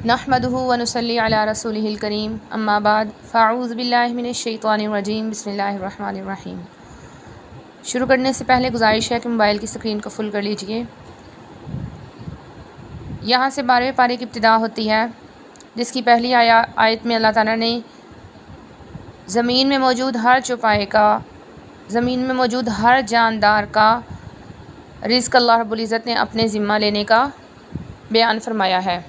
نحمدہ ونصلی علی رسولہ الکریم اما بعد فاعوذ باللہ من الشیطان الرجیم بسم اللہ الرحمن الرحیم۔ شروع کرنے سے پہلے گزارش ہے کہ موبائل کی اسکرین کو فل کر لیجئے۔ یہاں سے 12ویں پارے کی ابتدا ہوتی ہے، جس کی پہلی آیت میں اللہ تعالیٰ نے زمین میں موجود ہر چوپائے کا، زمین میں موجود ہر جاندار کا رزق اللہ رب العزت نے اپنے ذمہ لینے کا بیان فرمایا ہے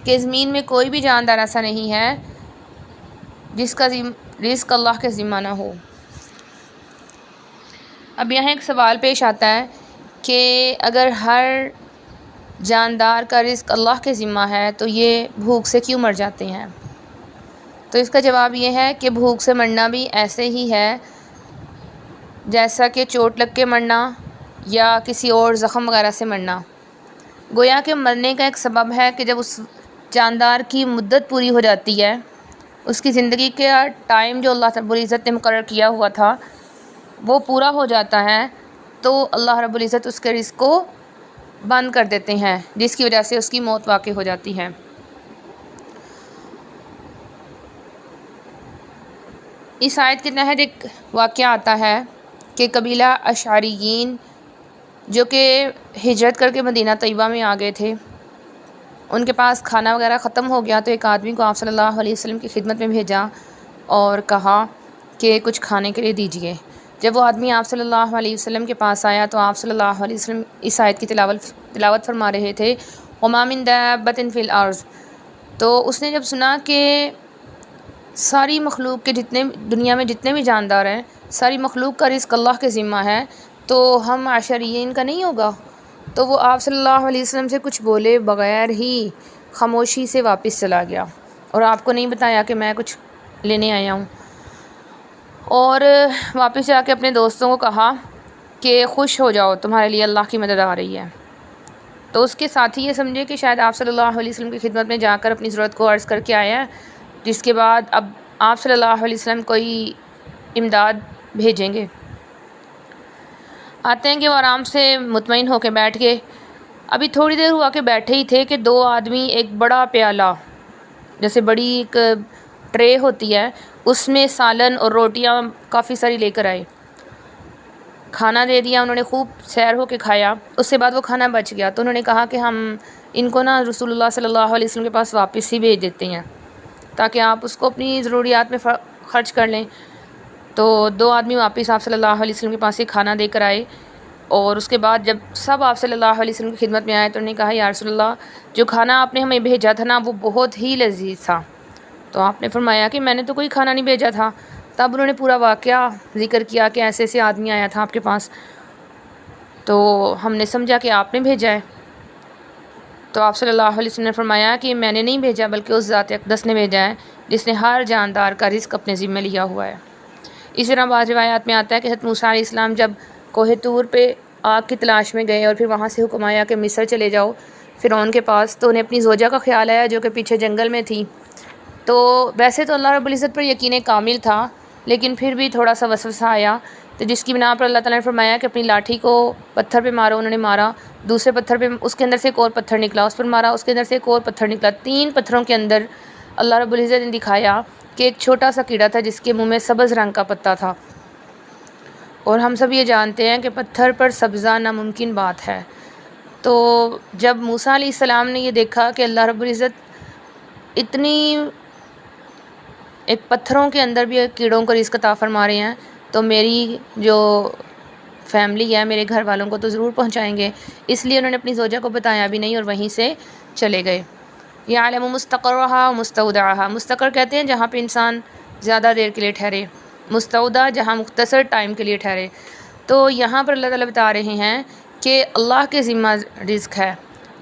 کہ زمین میں کوئی بھی جاندار ایسا نہیں ہے جس کا رزق اللہ کے ذمہ نہ ہو۔ اب یہاں ایک سوال پیش آتا ہے کہ اگر ہر جاندار کا رزق اللہ کے ذمہ ہے تو یہ بھوک سے کیوں مر جاتے ہیں؟ تو اس کا جواب یہ ہے کہ بھوک سے مرنا بھی ایسے ہی ہے جیسا کہ چوٹ لگ کے مرنا یا کسی اور زخم وغیرہ سے مرنا۔ گویا کہ مرنے کا ایک سبب ہے کہ جب اس جاندار کی مدت پوری ہو جاتی ہے، اس کی زندگی کا ٹائم جو اللہ رب العزت نے مقرر کیا ہوا تھا وہ پورا ہو جاتا ہے، تو اللہ رب العزت اس کے رزق کو بند کر دیتے ہیں، جس کی وجہ سے اس کی موت واقع ہو جاتی ہے۔ اس آیت کے تحت ایک واقعہ آتا ہے کہ قبیلہ اشعریین جو کہ ہجرت کر کے مدینہ طیبہ میں آ گئے تھے، ان کے پاس کھانا وغیرہ ختم ہو گیا، تو ایک آدمی کو آپ صلی اللہ علیہ وسلم کی خدمت میں بھیجا اور کہا کہ کچھ کھانے کے لیے دیجیے۔ جب وہ آدمی آپ صلی اللہ علیہ وسلم کے پاس آیا تو آپ صلی اللہ علیہ وسلم اس آیت کی تلاوت فرما رہے تھے، وَمَا مِن دَابَّةٍ فِي الْأَرْضِ۔ تو اس نے جب سنا کہ ساری مخلوق کے دنیا میں جتنے بھی جاندار ہیں، ساری مخلوق کا رزق اللہ کے ذمہ ہے، تو ہم اشعریین کا نہیں ہوگا؟ تو وہ آپ صلی اللہ علیہ وسلم سے کچھ بولے بغیر ہی خاموشی سے واپس چلا گیا اور آپ کو نہیں بتایا کہ میں کچھ لینے آیا ہوں، اور واپس جا کے اپنے دوستوں کو کہا کہ خوش ہو جاؤ، تمہارے لیے اللہ کی مدد آ رہی ہے۔ تو اس کے ساتھی یہ سمجھے کہ شاید آپ صلی اللہ علیہ وسلم کی خدمت میں جا کر اپنی ضرورت کو عرض کر کے آیا ہے، جس کے بعد اب آپ صلی اللہ علیہ وسلم کوئی امداد بھیجیں گے۔ آتے ہیں کہ وہ آرام سے مطمئن ہو کے بیٹھ گئے۔ ابھی تھوڑی دیر ہوا کہ بیٹھے ہی تھے کہ دو آدمی ایک بڑا پیالہ، جیسے بڑی ایک ٹرے ہوتی ہے، اس میں سالن اور روٹیاں کافی ساری لے کر آئے۔ کھانا دے دیا، انہوں نے خوب سیر ہو کے کھایا۔ اس کے بعد وہ کھانا بچ گیا تو انہوں نے کہا کہ ہم ان کو رسول اللہ صلی اللہ علیہ وسلم کے پاس واپس ہی بھیج دیتے ہیں تاکہ آپ اس کو اپنی ضروریات میں خرچ کر لیں۔ تو دو آدمی واپس آپ صلی اللہ علیہ وسلم کے پاس ہی کھانا دے کر آئے، اور اس کے بعد جب سب آپ صلی اللہ علیہ وسلم کی خدمت میں آئے تو انہوں نے کہا، یا رسول اللہ، جو کھانا آپ نے ہمیں بھیجا تھا وہ بہت ہی لذیذ تھا۔ تو آپ نے فرمایا کہ میں نے تو کوئی کھانا نہیں بھیجا تھا۔ تب انہوں نے پورا واقعہ ذکر کیا کہ ایسے ایسے آدمی آیا تھا آپ کے پاس، تو ہم نے سمجھا کہ آپ نے بھیجا ہے۔ تو آپ صلی اللہ علیہ وسلم نے فرمایا کہ میں نے نہیں بھیجا بلکہ اس ذات اقدس نے بھیجا ہے جس نے ہر جاندار کا رزق اپنے ذمہ لیا ہوا ہے۔ اسی طرح بعض روایات میں آتا ہے کہ حضرت موسیٰ علیہ السلام جب کوہ طور پہ آگ کی تلاش میں گئے اور پھر وہاں سے حکم آیا کہ مصر چلے جاؤ فرعون کے پاس، تو انہیں اپنی زوجہ کا خیال آیا جو کہ پیچھے جنگل میں تھی۔ تو ویسے تو اللہ رب العزت پر یقین کامل تھا، لیکن پھر بھی تھوڑا سا وسوسہ آیا، تو جس کی بنا پر اللہ تعالیٰ نے فرمایا کہ اپنی لاٹھی کو پتھر پہ مارو۔ انہوں نے مارا، دوسرے پتھر پہ اس کے اندر سے ایک اور پتھر نکلا، اس پر مارا، اس کے اندر سے ایک اور پتھر نکلا۔ 3 پتھروں کے اندر اللہ رب العزت نے دکھایا کہ ایک چھوٹا سا کیڑا تھا جس کے منہ میں سبز رنگ کا پتا تھا، اور ہم سب یہ جانتے ہیں کہ پتھر پر سبزہ ناممکن بات ہے۔ تو جب موسیٰ علیہ السلام نے یہ دیکھا کہ اللہ رب العزت اتنی ایک پتھروں کے اندر بھی کیڑوں کو رزق عطا فرما رہے ہیں، تو میری جو فیملی ہے، میرے گھر والوں کو تو ضرور پہنچائیں گے، اس لیے انہوں نے اپنی زوجہ کو بتایا بھی نہیں اور وہیں سے چلے گئے۔ یعلم مستقرها ومستودعها، مستقر کہتے ہیں جہاں پہ انسان زیادہ دیر کے لیے ٹھہرے، مستودع جہاں مختصر ٹائم کے لیے ٹھہرے۔ تو یہاں پر اللہ تعالیٰ بتا رہے ہیں کہ اللہ کے ذمہ رزق ہے۔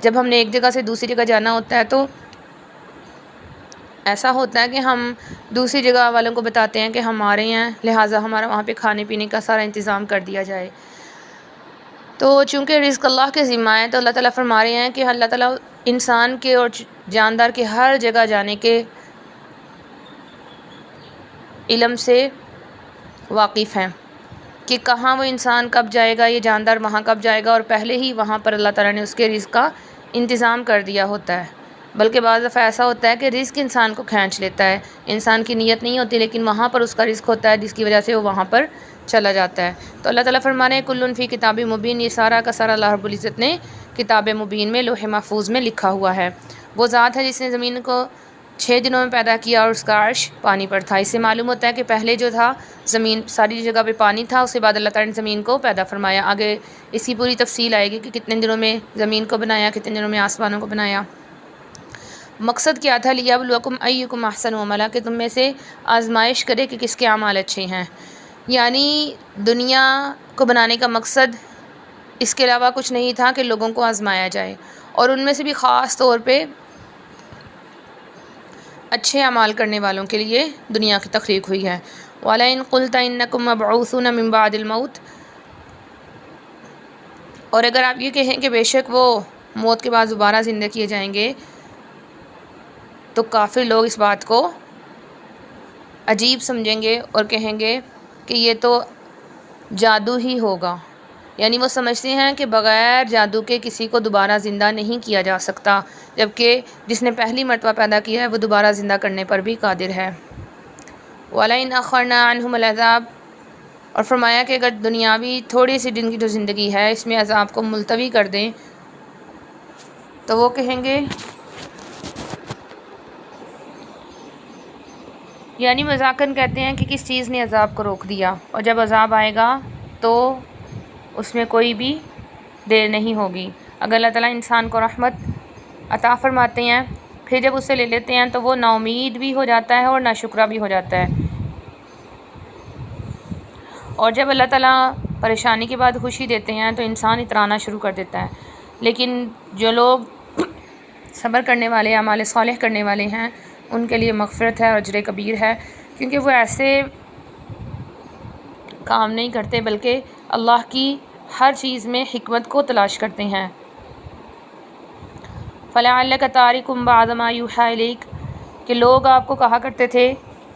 جب ہم نے ایک جگہ سے دوسری جگہ جانا ہوتا ہے تو ایسا ہوتا ہے کہ ہم دوسری جگہ والوں کو بتاتے ہیں کہ ہم آ رہے ہیں، لہٰذا ہمارا وہاں پہ کھانے پینے کا سارا انتظام کر دیا جائے۔ تو چونکہ رزق اللہ کے ذمہ ہے تو اللہ تعالیٰ فرما رہے ہیں کہ اللہ تعالیٰ انسان کے اور جاندار کے ہر جگہ جانے کے علم سے واقف ہیں کہ کہاں وہ انسان کب جائے گا، یہ جاندار وہاں کب جائے گا، اور پہلے ہی وہاں پر اللہ تعالیٰ نے اس کے رزق کا انتظام کر دیا ہوتا ہے، بلکہ بعض دفعہ ایسا ہوتا ہے کہ رزق انسان کو کھینچ لیتا ہے، انسان کی نیت نہیں ہوتی لیکن وہاں پر اس کا رزق ہوتا ہے جس کی وجہ سے وہ وہاں پر چلا جاتا ہے۔ تو اللہ تعالیٰ فرما رہے ہیں کل فی کتاب مبین، یہ سارا کا سارا اللہ رب العزت نے کتاب مبین میں لوح محفوظ میں لکھا ہوا ہے۔ وہ ذات ہے جس نے زمین کو 6 دنوں میں پیدا کیا اور اس کا عرش پانی پر تھا۔ اس سے معلوم ہوتا ہے کہ پہلے جو تھا زمین ساری جگہ پہ پانی تھا، اس کے بعد اللہ تعالیٰ نے زمین کو پیدا فرمایا۔ آگے اس کی پوری تفصیل آئے گی کہ کتنے دنوں میں زمین کو بنایا، کتنے دنوں میں آسمانوں کو بنایا۔ مقصد کیا تھا؟ لیبلوکم ایکم احسن عملا، کہ تم میں سے آزمائش کرے کہ کس کے اعمال اچھے ہیں۔ یعنی دنیا کو بنانے کا مقصد اس کے علاوہ کچھ نہیں تھا کہ لوگوں کو آزمایا جائے، اور ان میں سے بھی خاص طور پہ اچھے اعمال کرنے والوں کے لیے دنیا کی تخلیق ہوئی ہے۔ وَلَئِن قُلْتَ إِنَّكُمْ مَبْعُوثُونَ مِن بَعْدِ الْمَوْتِ، اور اگر آپ یہ کہیں کہ بے شک وہ موت کے بعد دوبارہ زندہ کیے جائیں گے، تو کافر لوگ اس بات کو عجیب سمجھیں گے اور کہیں گے کہ یہ تو جادو ہی ہوگا۔ یعنی وہ سمجھتے ہیں کہ بغیر جادو کے کسی کو دوبارہ زندہ نہیں کیا جا سکتا، جبکہ جس نے پہلی مرتبہ پیدا کیا ہے وہ دوبارہ زندہ کرنے پر بھی قادر ہے۔ وَلَئِنْ أَخَّرْنَا عَنْهُمُ الْعَذَابَ، اور فرمایا کہ اگر دنیاوی تھوڑی سی دن کی جو زندگی ہے اس میں عذاب کو ملتوی کر دیں تو وہ کہیں گے، یعنی مذاقاً کہتے ہیں کہ کس چیز نے عذاب کو روک دیا، اور جب عذاب آئے گا تو اس میں کوئی بھی دیر نہیں ہوگی۔ اگر اللہ تعالیٰ انسان کو رحمت عطا فرماتے ہیں پھر جب اسے لے لیتے ہیں تو وہ نا امید بھی ہو جاتا ہے اور ناشکرہ بھی ہو جاتا ہے، اور جب اللہ تعالیٰ پریشانی کے بعد خوشی دیتے ہیں تو انسان اترانا شروع کر دیتا ہے۔ لیکن جو لوگ صبر کرنے والے، اعمال صالح کرنے والے ہیں، ان کے لیے مغفرت ہے اور اجر کبیر ہے، کیونکہ وہ ایسے کام نہیں کرتے بلکہ اللہ کی ہر چیز میں حکمت کو تلاش کرتے ہیں۔ فَلَعَلَّكَ تَارِكٌ بَعْضَ مَا يُوحَىٰ إِلَيْكَ، کہ لوگ آپ کو کہا کرتے تھے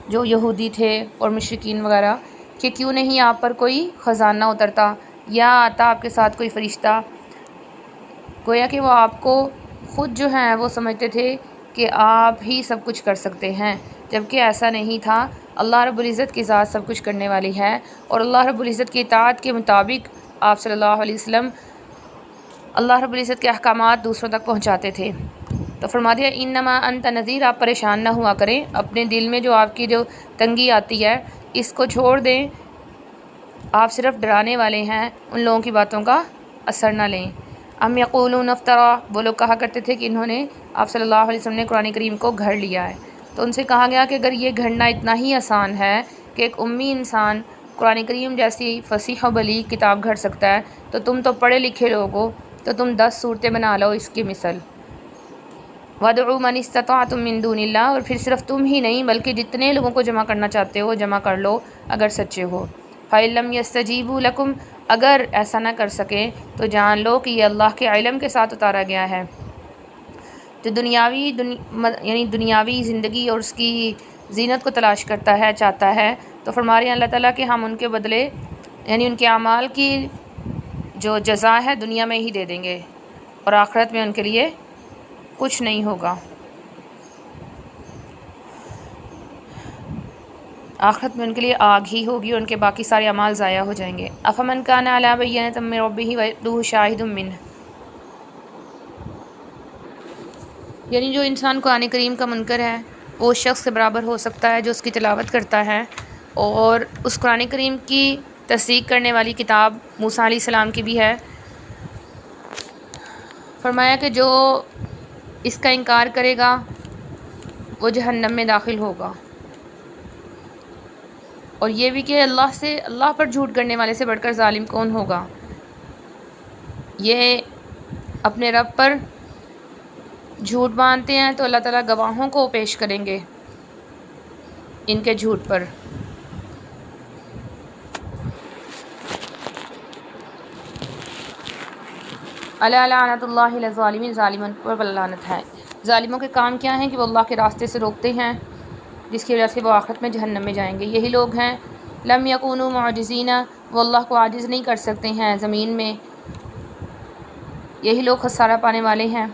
جو یہودی تھے اور مشرکین وغیرہ کہ کیوں نہیں آپ پر کوئی خزانہ اترتا یا آتا آپ کے ساتھ کوئی فرشتہ، گویا کہ وہ آپ کو خود جو ہیں وہ سمجھتے تھے کہ آپ ہی سب کچھ کر سکتے ہیں، جبکہ ایسا نہیں تھا۔ اللہ رب العزت کی ذات سب کچھ کرنے والی ہے، اور اللہ رب العزت کی اطاعت کے مطابق آپ صلی اللہ علیہ وسلم اللہ رب العزت کے احکامات دوسروں تک پہنچاتے تھے۔ تو فرما دیا انما انت نذیر، آپ پریشان نہ ہوا کریں، اپنے دل میں جو آپ کی جو تنگی آتی ہے اس کو چھوڑ دیں، آپ صرف ڈرانے والے ہیں، ان لوگوں کی باتوں کا اثر نہ لیں۔ ام یقولون افترا، وہ لوگ کہا کرتے تھے کہ انہوں نے آپ صلی اللہ علیہ وسلم نے قرآن کریم کو گھڑ لیا ہے۔ تو ان سے کہا گیا کہ اگر یہ گھڑنا اتنا ہی آسان ہے کہ ایک امی انسان قرآن کریم جیسی فصیح و بلیغ کتاب گھڑ سکتا ہے، تو تم تو پڑھے لکھے لوگ ہو، تو تم 10 صورتیں بنا لو اس کی مثل۔ وَادْعُوا مَنِ اسْتَطَعْتُم مِّن دُونِ اللَّهِ، اور پھر صرف تم ہی نہیں بلکہ جتنے لوگوں کو جمع کرنا چاہتے ہو جمع کر لو اگر سچے ہو۔ فَإِن لَّمْ يَسْتَجِيبُوا لَكُمْ، اگر ایسا نہ کر سکے تو جان لو کہ یہ اللہ کے علم کے ساتھ اتارا گیا ہے۔ جو یعنی دنیاوی زندگی اور اس کی زینت کو تلاش کرتا ہے، چاہتا ہے، تو فرما رہے ہیں اللہ تعالیٰ کہ ہم ان کے بدلے یعنی ان کے اعمال کی جو جزا ہے دنیا میں ہی دے دیں گے، اور آخرت میں ان کے لیے کچھ نہیں ہوگا، آخرت میں ان کے لیے آگ ہی ہوگی، اور ان کے باقی سارے اعمال ضائع ہو جائیں گے۔ افمن کان علی بینۃ من ربہ ویتلوہ شاہد منہ، یعنی جو انسان قرآن کریم کا منکر ہے وہ اس شخص کے برابر ہو سکتا ہے جو اس کی تلاوت کرتا ہے اور اس قرآن کریم کی تصدیق کرنے والی کتاب موسیٰ علیہ السلام کی بھی ہے۔ فرمایا کہ جو اس کا انکار کرے گا وہ جہنم میں داخل ہوگا، اور یہ بھی کہ اللہ پر جھوٹ کرنے والے سے بڑھ کر ظالم کون ہوگا۔ یہ اپنے رب پر جھوٹ باندھتے ہیں تو اللہ تعالیٰ گواہوں کو پیش کریں گے ان کے جھوٹ پر۔ الا لعنۃ اللہ علی الظالمین، ظالموں پر لعنت ہے۔ ظالموں کے کام کیا ہیں کہ وہ اللہ کے راستے سے روکتے ہیں، جس کی وجہ سے وہ آخرت میں جہنم میں جائیں گے۔ یہی لوگ ہیں لم یکونوا معجزین، وہ اللہ کو عاجز نہیں کر سکتے ہیں زمین میں، یہی لوگ خسارہ پانے والے ہیں۔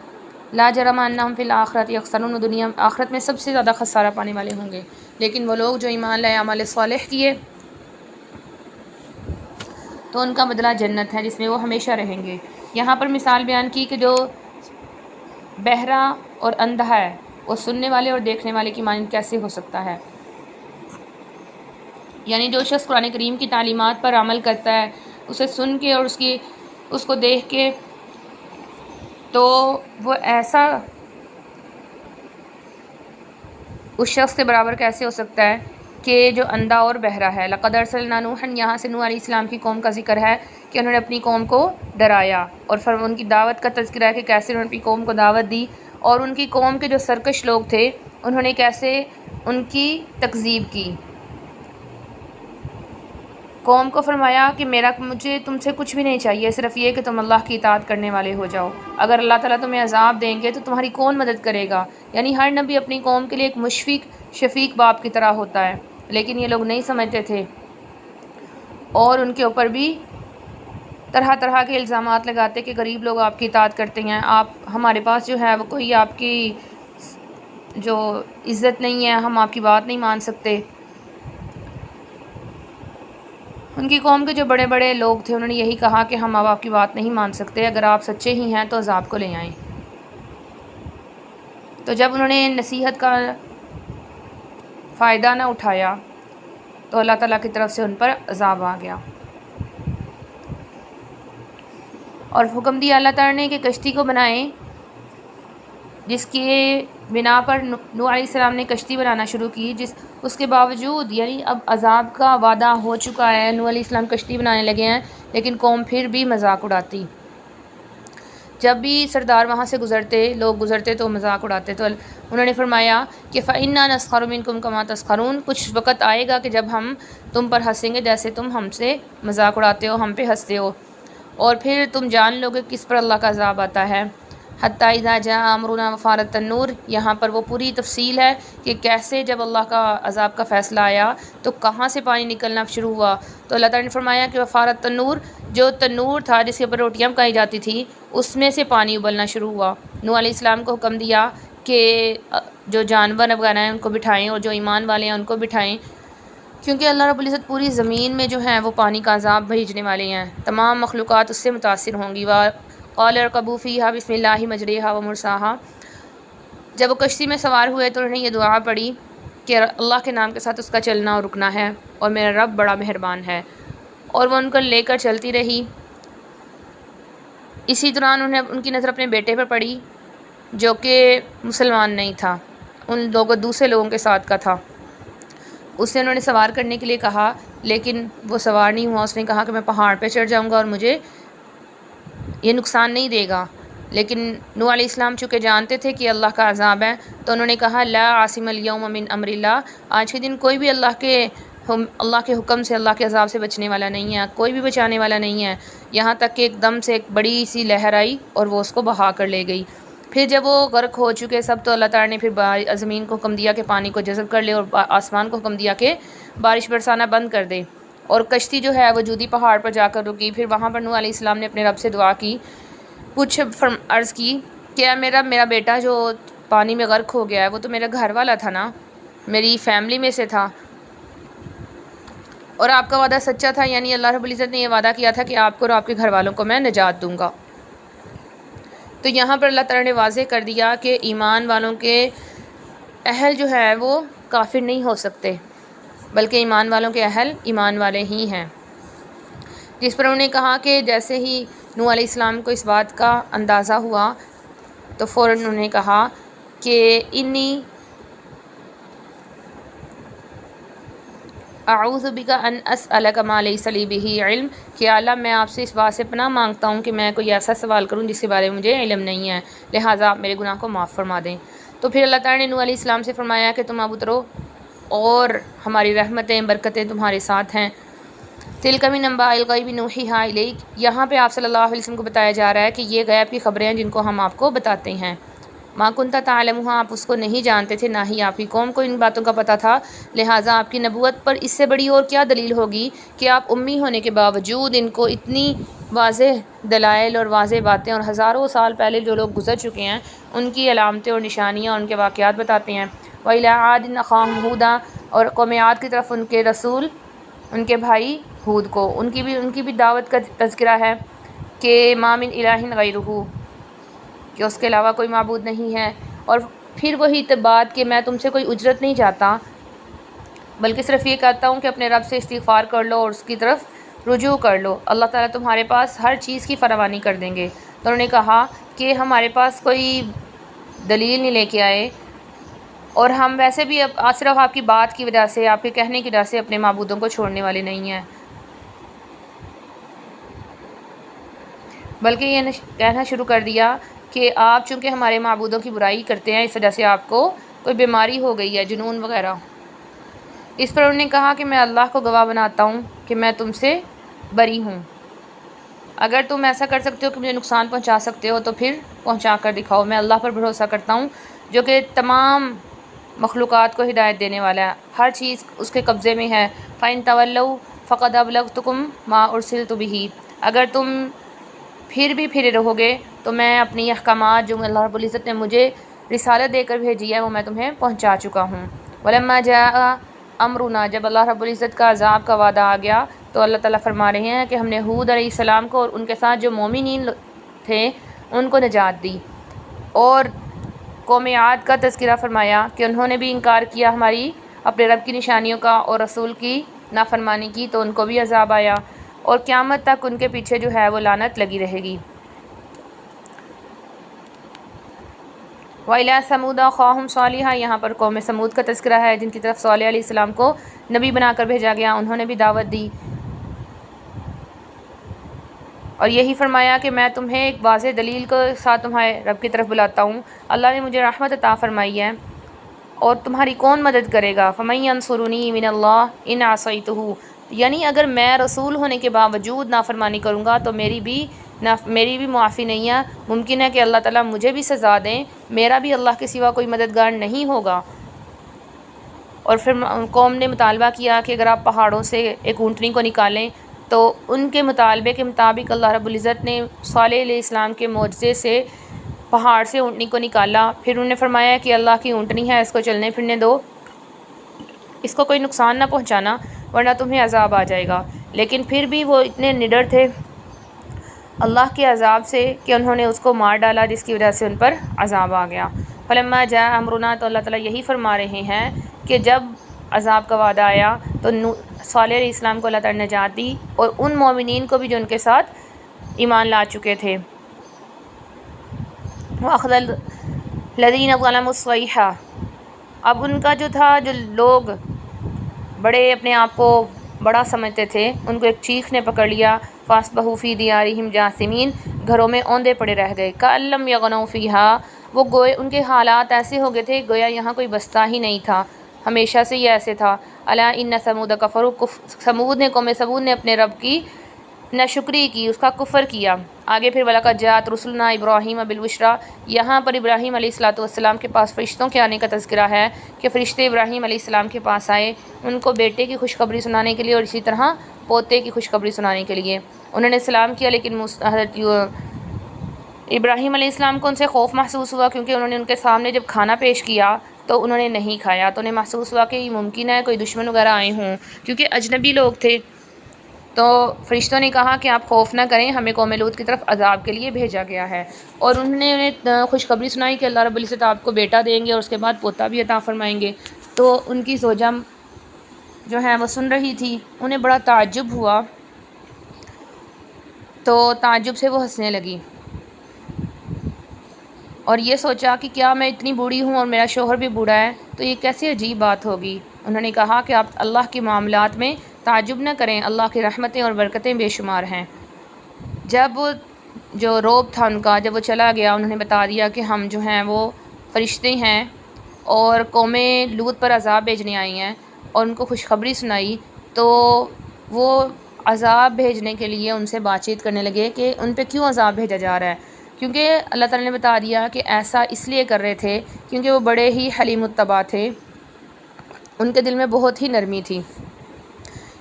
لا جرم انہم فی الآخرۃ یخسرون، دنیا آخرت میں سب سے زیادہ خسارہ پانے والے ہوں گے، لیکن وہ لوگ جو ایمان لائے اعمال صالح کیے تو ان کا بدلہ جنت ہے جس میں وہ ہمیشہ رہیں گے۔ یہاں پر مثال بیان کی کہ جو بہرا اور اندھا ہے وہ سننے والے اور دیکھنے والے کی مانند کیسے ہو سکتا ہے؟ یعنی جو شخص قرآن کریم کی تعلیمات پر عمل کرتا ہے، اسے سن کے اور اس کو دیکھ کے، تو وہ ایسا اس شخص کے برابر کیسے ہو سکتا ہے کہ جو اندھا اور بہرا ہے۔ لقد ارسلنا نوحا، یہاں سے نوح علیہ السلام کی قوم کا ذکر ہے کہ انہوں نے اپنی قوم کو ڈرایا، اور ان کی دعوت کا تذکرہ ہے کہ کیسے انہوں نے اپنی قوم کو دعوت دی، اور ان کی قوم کے جو سرکش لوگ تھے انہوں نے کیسے ان کی تکذیب کی۔ قوم کو فرمایا کہ مجھے تم سے کچھ بھی نہیں چاہیے، صرف یہ کہ تم اللہ کی اطاعت کرنے والے ہو جاؤ، اگر اللہ تعالیٰ تمہیں عذاب دیں گے تو تمہاری کون مدد کرے گا؟ یعنی ہر نبی اپنی قوم کے لیے ایک مشفق شفیق باپ کی طرح ہوتا ہے، لیکن یہ لوگ نہیں سمجھتے تھے اور ان کے اوپر بھی طرح طرح کے الزامات لگاتے کہ غریب لوگ آپ کی اطاعت کرتے ہیں، ہمارے پاس جو ہے وہ کوئی آپ کی جو عزت نہیں ہے، ہم آپ کی بات نہیں مان سکتے۔ ان کی قوم کے جو بڑے بڑے لوگ تھے انہوں نے یہی کہا کہ ہم اب آپ کی بات نہیں مان سکتے، اگر آپ سچے ہی ہیں تو عذاب کو لے آئیں۔ تو جب انہوں نے نصیحت کا فائدہ نہ اٹھایا تو اللہ تعالیٰ کی طرف سے ان پر عذاب آ گیا، اور حکم دیا اللہ تعالیٰ نے کہ کشتی کو بنائیں، جس کے بنا پر نوح علیہ السلام نے کشتی بنانا شروع کی، اس کے باوجود یعنی اب عذاب کا وعدہ ہو چکا ہے، نوح علیہ السلام کشتی بنانے لگے ہیں، لیکن قوم پھر بھی مذاق اڑاتی۔ جب بھی سردار وہاں سے لوگ گزرتے تو مذاق اڑاتے، تو انہوں نے فرمایا کہ فَإِنَّا نَسْخَرُ مِنْكُمْ كَمَا تَسْخَرُونَ، کچھ وقت آئے گا کہ جب ہم تم پر ہنسیں گے جیسے تم ہم سے مذاق اڑاتے ہو، ہم پہ ہنستے ہو، اور پھر تم جان لو گے کس پر اللہ کا عذاب آتا ہے۔ حتیٰ اذا جاء امرنا وفارت النور، یہاں پر وہ پوری تفصیل ہے کہ کیسے جب اللہ کا عذاب کا فیصلہ آیا تو کہاں سے پانی نکلنا شروع ہوا۔ تو اللہ تعالیٰ نے فرمایا کہ وفارت تنور، جو تنور تھا جس کے اوپر روٹیاں پکائی جاتی تھی، اس میں سے پانی ابلنا شروع ہوا۔ نوح علیہ السلام کو حکم دیا کہ جو جانور وغیرہ ہیں ان کو بٹھائیں اور جو ایمان والے ہیں ان کو بٹھائیں، کیونکہ اللہ رب العزت پوری زمین میں جو ہیں وہ پانی کا عذاب بھیجنے والے ہیں، تمام مخلوقات اس سے متاثر ہوں گی۔ قال اركبوا فيها بسم الله مجريها ومرساها، جب وہ کشتی میں سوار ہوئے تو انہوں نے یہ دعا پڑھی کہ اللہ کے نام کے ساتھ اس کا چلنا اور رکنا ہے، اور میرا رب بڑا مہربان ہے، اور وہ ان کو لے کر چلتی رہی۔ اسی دوران ان کی نظر اپنے بیٹے پر پڑی جو کہ مسلمان نہیں تھا، ان دوسرے لوگوں کے ساتھ کا تھا۔ اسے انہوں نے سوار کرنے کے لیے کہا، لیکن وہ سوار نہیں ہوا۔ اس نے کہا کہ میں پہاڑ پہ چڑھ جاؤں گا اور مجھے یہ نقصان نہیں دے گا، لیکن نوح علیہ السلام چونکہ جانتے تھے کہ اللہ کا عذاب ہے تو انہوں نے کہا لا عاصم اليوم من امر اللہ، آج کے دن کوئی بھی اللہ کے حکم سے، اللہ کے عذاب سے بچنے والا نہیں ہے، کوئی بھی بچانے والا نہیں ہے، یہاں تک کہ ایک دم سے ایک بڑی سی لہر آئی اور وہ اس کو بہا کر لے گئی۔ پھر جب وہ غرق ہو چکے سب تو اللہ تعالیٰ نے پھر زمین کو حکم دیا کہ پانی کو جذب کر لے، اور آسمان کو حکم دیا کہ بارش برسانا بند کر دے، اور کشتی جو ہے وہ جودی پہاڑ پر جا کر رکی۔ پھر وہاں پر نوح علیہ السلام نے اپنے رب سے دعا کی، عرض کی کہ میرا بیٹا جو پانی میں غرق ہو گیا ہے وہ تو میرا گھر والا تھا نا، میری فیملی میں سے تھا، اور آپ کا وعدہ سچا تھا، یعنی اللہ رب العزت نے یہ وعدہ کیا تھا کہ آپ کو اور آپ کے گھر والوں کو میں نجات دوں گا۔ تو یہاں پر اللہ تعالیٰ نے واضح کر دیا کہ ایمان والوں کے اہل جو ہے وہ کافر نہیں ہو سکتے، بلکہ ایمان والوں کے اہل ایمان والے ہی ہیں۔ جس پر انہوں نے کہا کہ جیسے ہی نوح علیہ السلام کو اس بات کا اندازہ ہوا تو فوراً انہوں نے کہا کہ انی اعوذ بک ان اسألک ما لیس لی بہ علم، کہ اللہ میں آپ سے اس بات سے پناہ مانگتا ہوں کہ میں کوئی ایسا سوال کروں جس کے بارے میں مجھے علم نہیں ہے، لہٰذا آپ میرے گناہ کو معاف فرما دیں۔ تو پھر اللہ تعالیٰ نے نوح علیہ السلام سے فرمایا کہ تم اب اترو اور ہماری رحمتیں برکتیں تمہارے ساتھ ہیں۔ تلک من انباء الغیب نوحیھا الیک، یہاں پہ آپ صلی اللہ علیہ وسلم کو بتایا جا رہا ہے کہ یہ غیب کی خبریں ہیں جن کو ہم آپ کو بتاتے ہیں۔ ما کنت تعلمها، آپ اس کو نہیں جانتے تھے، نہ ہی آپ کی قوم کو ان باتوں کا پتہ تھا، لہٰذا آپ کی نبوت پر اس سے بڑی اور کیا دلیل ہوگی کہ آپ امی ہونے کے باوجود ان کو اتنی واضح دلائل اور واضح باتیں اور ہزاروں سال پہلے جو لوگ گزر چکے ہیں ان کی علامتیں اور نشانیاں اور ان کے واقعات بتاتے ہیں۔ وَإِلَىٰ عَادٍ أَخَاهُمْ هُودًا، اور قوم عاد کی طرف ان کے رسول، ان کے بھائی ہود کو، ان کی بھی دعوت کا تذکرہ ہے کہ مَا مِنْ إِلَٰهٍ غَيْرُهُ، کہ اس کے علاوہ کوئی معبود نہیں ہے، اور پھر وہی بات کہ میں تم سے کوئی اجرت نہیں چاہتا بلکہ صرف یہ کہتا ہوں کہ اپنے رب سے استغفار کر لو اور اس کی طرف رجوع کر لو، اللہ تعالیٰ تمہارے پاس ہر چیز کی فراوانی کر دیں گے۔ تو انہوں نے کہا کہ ہمارے پاس کوئی دلیل نہیں لے کے آئے، اور ہم ویسے بھی اب صرف آپ کی بات کی وجہ سے، آپ کے کہنے کی وجہ سے اپنے معبودوں کو چھوڑنے والے نہیں ہیں، بلکہ یہ کہنا شروع کر دیا کہ آپ چونکہ ہمارے معبودوں کی برائی کرتے ہیں اس وجہ سے آپ کو کوئی بیماری ہو گئی ہے، جنون وغیرہ۔ اس پر انہوں نے کہا کہ میں اللہ کو گواہ بناتا ہوں کہ میں تم سے بری ہوں، اگر تم ایسا کر سکتے ہو کہ مجھے نقصان پہنچا سکتے ہو تو پھر پہنچا کر دکھاؤ، میں اللہ پر بھروسہ کرتا ہوں جو کہ تمام مخلوقات کو ہدایت دینے والا ہے، ہر چیز اس کے قبضے میں ہے۔ فَإِن تَوَلَّوْا فَقَدْ أَبْلَغْتُكُمْ مَا أُرْسِلْتُ بِهِ، اگر تم پھر بھی پھرے رہو گے تو میں اپنی احکامات جو اللہ رب العزت نے مجھے رسالت دے کر بھیجی ہے وہ میں تمہیں پہنچا چکا ہوں۔ وَلَمَّا جَاءَ أَمْرُنَا، جب اللہ رب العزت کا عذاب کا وعدہ آ گیا تو اللہ تعالیٰ فرما رہے ہیں کہ ہم نے ہود علیہ السلام کو اور ان کے ساتھ جو مومنین تھے ان کو نجات دی، اور قوم عاد کا تذکرہ فرمایا کہ انہوں نے بھی انکار کیا ہماری اپنے رب کی نشانیوں کا اور رسول کی نافرمانی کی، تو ان کو بھی عذاب آیا، اور قیامت تک ان کے پیچھے جو ہے وہ لعنت لگی رہے گی۔ وَإِلَىٰ ثَمُودَ أَخَاهُمْ صَالِحًا، یہاں پر قوم سمود کا تذکرہ ہے جن کی طرف صالح علیہ السلام کو نبی بنا کر بھیجا گیا، انہوں نے بھی دعوت دی اور یہی فرمایا کہ میں تمہیں ایک واضح دلیل کے ساتھ تمہارے رب کی طرف بلاتا ہوں، اللہ نے مجھے رحمت عطا فرمائی ہے اور تمہاری کون مدد کرے گا؟ فَمَن يَنصُرُنِي مِنَ اللَّهِ إِنْ عَصَيْتُهُ، یعنی اگر میں رسول ہونے کے باوجود نافرمانی کروں گا تو میری بھی معافی نہیں ہے، ممکن ہے کہ اللہ تعالیٰ مجھے بھی سزا دیں، میرا بھی اللہ کے سوا کوئی مددگار نہیں ہوگا۔ اور پھر قوم نے مطالبہ کیا کہ اگر آپ پہاڑوں سے ایک اونٹنی کو نکالیں، تو ان کے مطالبے کے مطابق اللہ رب العزت نے صالح علیہ السلام کے معجزے سے پہاڑ سے اونٹنی کو نکالا، پھر انہوں نے فرمایا کہ اللہ کی اونٹنی ہے، اس کو چلنے پھرنے دو، اس کو کوئی نقصان نہ پہنچانا ورنہ تمہیں عذاب آ جائے گا، لیکن پھر بھی وہ اتنے نڈر تھے اللہ کے عذاب سے کہ انہوں نے اس کو مار ڈالا، جس کی وجہ سے ان پر عذاب آ گیا۔ فَلَمَّا جَاءَ أَمْرُنَا، تو اللہ تعالیٰ یہی فرما رہے ہیں کہ جب عذاب کا وعدہ آیا تو صالح علیہ السلام کو اللہ تعالیٰ نے نجات دی اور ان مومنین کو بھی جو ان کے ساتھ ایمان لا چکے تھے۔ وَأَخَذَ الَّذِينَ ظَلَمُوا الصَّيْحَةُ، اب ان کا جو تھا، جو لوگ بڑے اپنے آپ کو بڑا سمجھتے تھے، ان کو ایک چیخ نے پکڑ لیا، فَأَصْبَحُوا فِي دِيَارِهِمْ جَاثِمِينَ، گھروں میں اوندے پڑے رہ گئے، كَأَن لَّمْ يَغْنَوْا فِيهَا، وہ گوئے ان کے حالات ایسے ہو گئے تھے گویا یہاں کوئی بستا ہی نہیں تھا، ہمیشہ سے یہ ایسے تھا۔ أَلَا إِنَّ ثَمُودَ كَفَرُوا، سمود نے اپنے رب کی ناشکری کی، اس کا کفر کیا۔ آگے پھر وَلَقَدْ جَاءَتْ رُسُلُنَا إِبْرَاهِيمَ بِالْبُشْرَىٰ، یہاں پر ابراہیم علیہ السلام کے پاس فرشتوں کے آنے کا تذکرہ ہے کہ فرشتے ابراہیم علیہ السلام کے پاس آئے ان کو بیٹے کی خوشخبری سنانے کے لیے اور اسی طرح پوتے کی خوشخبری سنانے کے لیے۔ انہوں نے سلام کیا، لیکن حضرت ابراہیم علیہ السلام کو ان سے خوف محسوس ہوا، کیونکہ انہوں نے ان کے سامنے جب کھانا پیش کیا تو انہوں نے نہیں کھایا، تو انہیں محسوس ہوا کہ یہ ممکن ہے کوئی دشمن وغیرہ آئے ہوں، کیونکہ اجنبی لوگ تھے۔ تو فرشتوں نے کہا کہ آپ خوف نہ کریں، ہمیں قوم لوط کی طرف عذاب کے لیے بھیجا گیا ہے، اور انہوں نے انہیں خوشخبری سنائی کہ اللہ رب العزت آپ کو بیٹا دیں گے اور اس کے بعد پوتا بھی عطا فرمائیں گے۔ تو ان کی زوجہ جو ہے وہ سن رہی تھی، انہیں بڑا تعجب ہوا، تو تعجب سے وہ ہنسنے لگی اور یہ سوچا کہ کیا میں اتنی بوڑھی ہوں اور میرا شوہر بھی بوڑھا ہے، تو یہ کیسی عجیب بات ہوگی۔ انہوں نے کہا کہ آپ اللہ کے معاملات میں تعجب نہ کریں، اللہ کی رحمتیں اور برکتیں بے شمار ہیں۔ جب جو روب تھا ان کا، جب وہ چلا گیا، انہوں نے بتا دیا کہ ہم جو ہیں وہ فرشتے ہیں اور قوم لوط پر عذاب بھیجنے آئی ہیں، اور ان کو خوشخبری سنائی، تو وہ عذاب بھیجنے کے لیے ان سے بات چیت کرنے لگے کہ ان پہ کیوں عذاب بھیجا جا رہا ہے۔ کیونکہ اللہ تعالیٰ نے بتا دیا کہ ایسا اس لیے کر رہے تھے کیونکہ وہ بڑے ہی حلیم الطبع تھے، ان کے دل میں بہت ہی نرمی تھی۔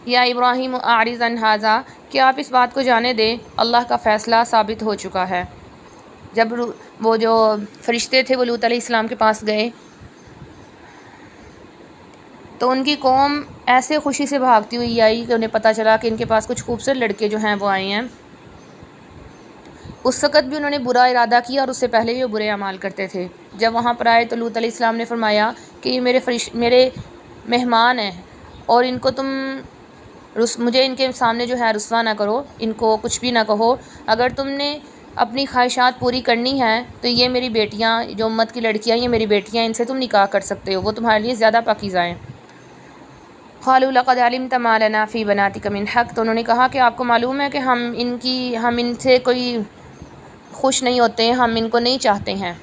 یا ابراہیم اعرض عن ھذا، کہ آپ اس بات کو جانے دیں اللہ کا فیصلہ ثابت ہو چکا ہے۔ جب وہ جو فرشتے تھے وہ لوط علیہ السلام کے پاس گئے تو ان کی قوم ایسے خوشی سے بھاگتی ہوئی آئی کہ انہیں پتہ چلا کہ ان کے پاس کچھ خوبصورت لڑکے جو ہیں وہ آئے ہیں۔ اس وقت بھی انہوں نے برا ارادہ کیا اور اس سے پہلے بھی وہ برے اعمال کرتے تھے۔ جب وہاں پر آئے تو لوط علیہ السلام نے فرمایا کہ یہ میرے مہمان ہیں اور ان کو تم مجھے ان کے سامنے جو ہے رسوا نہ کرو، ان کو کچھ بھی نہ کہو۔ اگر تم نے اپنی خواہشات پوری کرنی ہیں تو یہ میری بیٹیاں، جو امت کی لڑکیاں یہ میری بیٹیاں، ان سے تم نکاح کر سکتے ہو، وہ تمہارے لیے زیادہ پاکیزہ ہیں۔ قالوا لقد علمت ما لنا فی بناتک من حق، تو انہوں نے کہا کہ آپ کو معلوم ہے کہ ہم ان سے کوئی خوش نہیں ہوتے ہیں، ہم ان کو نہیں چاہتے ہیں،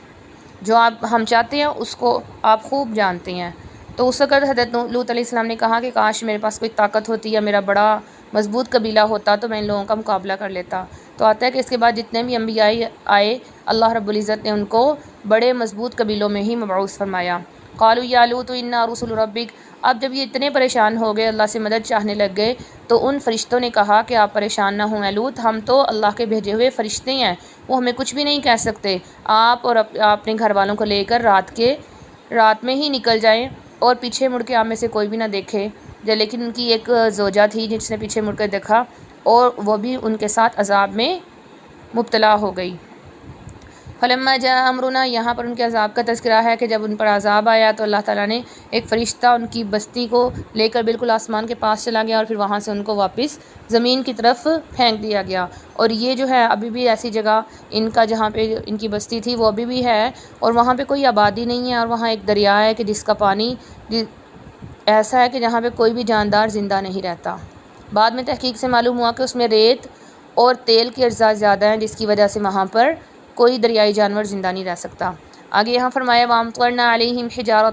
جو ہم چاہتے ہیں اس کو آپ خوب جانتے ہیں۔ تو اس وقت حضرت لوط علیہ السلام نے کہا کہ کاش میرے پاس کوئی طاقت ہوتی یا میرا بڑا مضبوط قبیلہ ہوتا تو میں ان لوگوں کا مقابلہ کر لیتا۔ تو آتا ہے کہ اس کے بعد جتنے بھی انبیاء آئے اللہ رب العزت نے ان کو بڑے مضبوط قبیلوں میں ہی مبعوث فرمایا۔ قالوا یا لوط انا رسل ربک، اب جب یہ اتنے پریشان ہو گئے، اللہ سے مدد چاہنے لگ گئے، تو ان فرشتوں نے کہا کہ آپ پریشان نہ ہوں اے لوط، ہم تو اللہ کے بھیجے ہوئے فرشتے ہیں، وہ ہمیں کچھ بھی نہیں کہہ سکتے۔ آپ اور اپنے گھر والوں کو لے کر رات میں ہی نکل جائیں اور پیچھے مڑ کے آپ میں سے کوئی بھی نہ دیکھے۔ لیکن ان کی ایک زوجہ تھی جس نے پیچھے مڑ کر دیکھا اور وہ بھی ان کے ساتھ عذاب میں مبتلا ہو گئی۔ فلما جاء امرنا، یہاں پر ان کے عذاب کا تذکرہ ہے کہ جب ان پر عذاب آیا تو اللہ تعالیٰ نے ایک فرشتہ ان کی بستی کو لے کر بالکل آسمان کے پاس چلا گیا اور پھر وہاں سے ان کو واپس زمین کی طرف پھینک دیا گیا۔ اور یہ جو ہے ابھی بھی ایسی جگہ ان کا جہاں پہ ان کی بستی تھی وہ ابھی بھی ہے، اور وہاں پہ کوئی آبادی نہیں ہے، اور وہاں ایک دریا ہے کہ جس کا پانی ایسا ہے کہ جہاں پہ کوئی بھی جاندار زندہ نہیں رہتا۔ بعد میں تحقیق سے معلوم ہوا کہ اس میں ریت اور تیل کے اجزاء زیادہ ہیں، جس کی وجہ سے وہاں پر کوئی دریائی جانور زندہ نہیں رہ سکتا۔ آگے یہاں فرمایا وَأَمْطَرْنَا عَلَيْهِمْ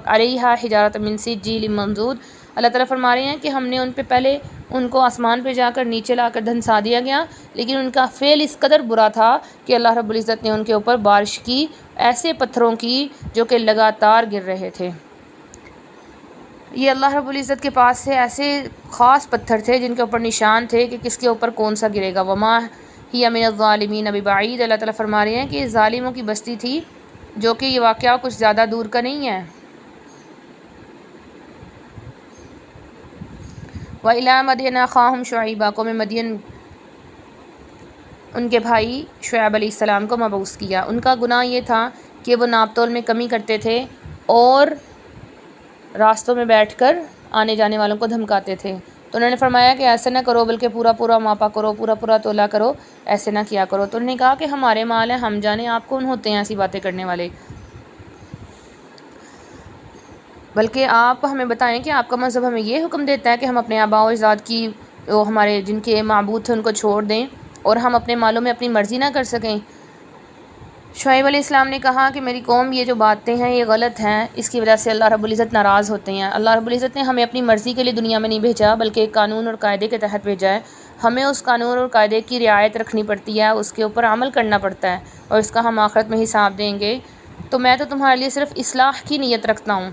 عَلَيْهَا حِجَارَةً مِّن سِجِّيلٍ مَّنضُودٍ، اللہ تعالیٰ فرما رہے ہیں کہ ہم نے ان پہ پہلے ان کو آسمان پہ جا کر نیچے لا کر دھنسا دیا گیا، لیکن ان کا فعل اس قدر برا تھا کہ اللہ رب العزت نے ان کے اوپر بارش کی، ایسے پتھروں کی جو کہ لگاتار گر رہے تھے۔ یہ اللہ رب العزت کے پاس سے ایسے خاص پتھر تھے جن کے اوپر نشان تھے کہ کس کے اوپر کون سا گرے گا۔ وما ہی من الظالمین ببعید، اللہ تعالیٰ فرما رہے ہیں کہ یہ ظالموں کی بستی تھی، جو کہ یہ واقعہ کچھ زیادہ دور کا نہیں ہے۔ وَإِلَىٰ مَدْيَنَ أَخَاهُمْ شُعَيْبًا، قوم مدین ان کے بھائی شعیب علیہ السلام کو مبعوث کیا۔ ان کا گناہ یہ تھا کہ وہ ناپ تول میں کمی کرتے تھے اور راستوں میں بیٹھ کر آنے جانے والوں کو دھمکاتے تھے۔ تو انہوں نے فرمایا کہ ایسے نہ کرو، بلکہ پورا پورا ماپا کرو، پورا پورا تولا کرو، ایسے نہ کیا کرو۔ تو انہوں نے کہا کہ ہمارے مال ہیں، ہم جانے آپ کون ہوتے ہیں ایسی باتیں کرنے والے، بلکہ آپ ہمیں بتائیں کہ آپ کا مذہب ہمیں یہ حکم دیتا ہے کہ ہم اپنے آباء و اجداد کی ہمارے جن کے معبود تھے ان کو چھوڑ دیں اور ہم اپنے مالوں میں اپنی مرضی نہ کر سکیں۔ شعیب علیہ السلام نے کہا کہ میری قوم یہ جو باتیں ہیں یہ غلط ہیں، اس کی وجہ سے اللہ رب العزت ناراض ہوتے ہیں۔ اللہ رب العزت نے ہمیں اپنی مرضی کے لیے دنیا میں نہیں بھیجا، بلکہ ایک قانون اور قاعدے کے تحت بھیجا ہے۔ ہمیں اس قانون اور قاعدے کی رعایت رکھنی پڑتی ہے، اس کے اوپر عمل کرنا پڑتا ہے، اور اس کا ہم آخرت میں حساب دیں گے۔ تو میں تو تمہارے لیے صرف اصلاح کی نیت رکھتا ہوں۔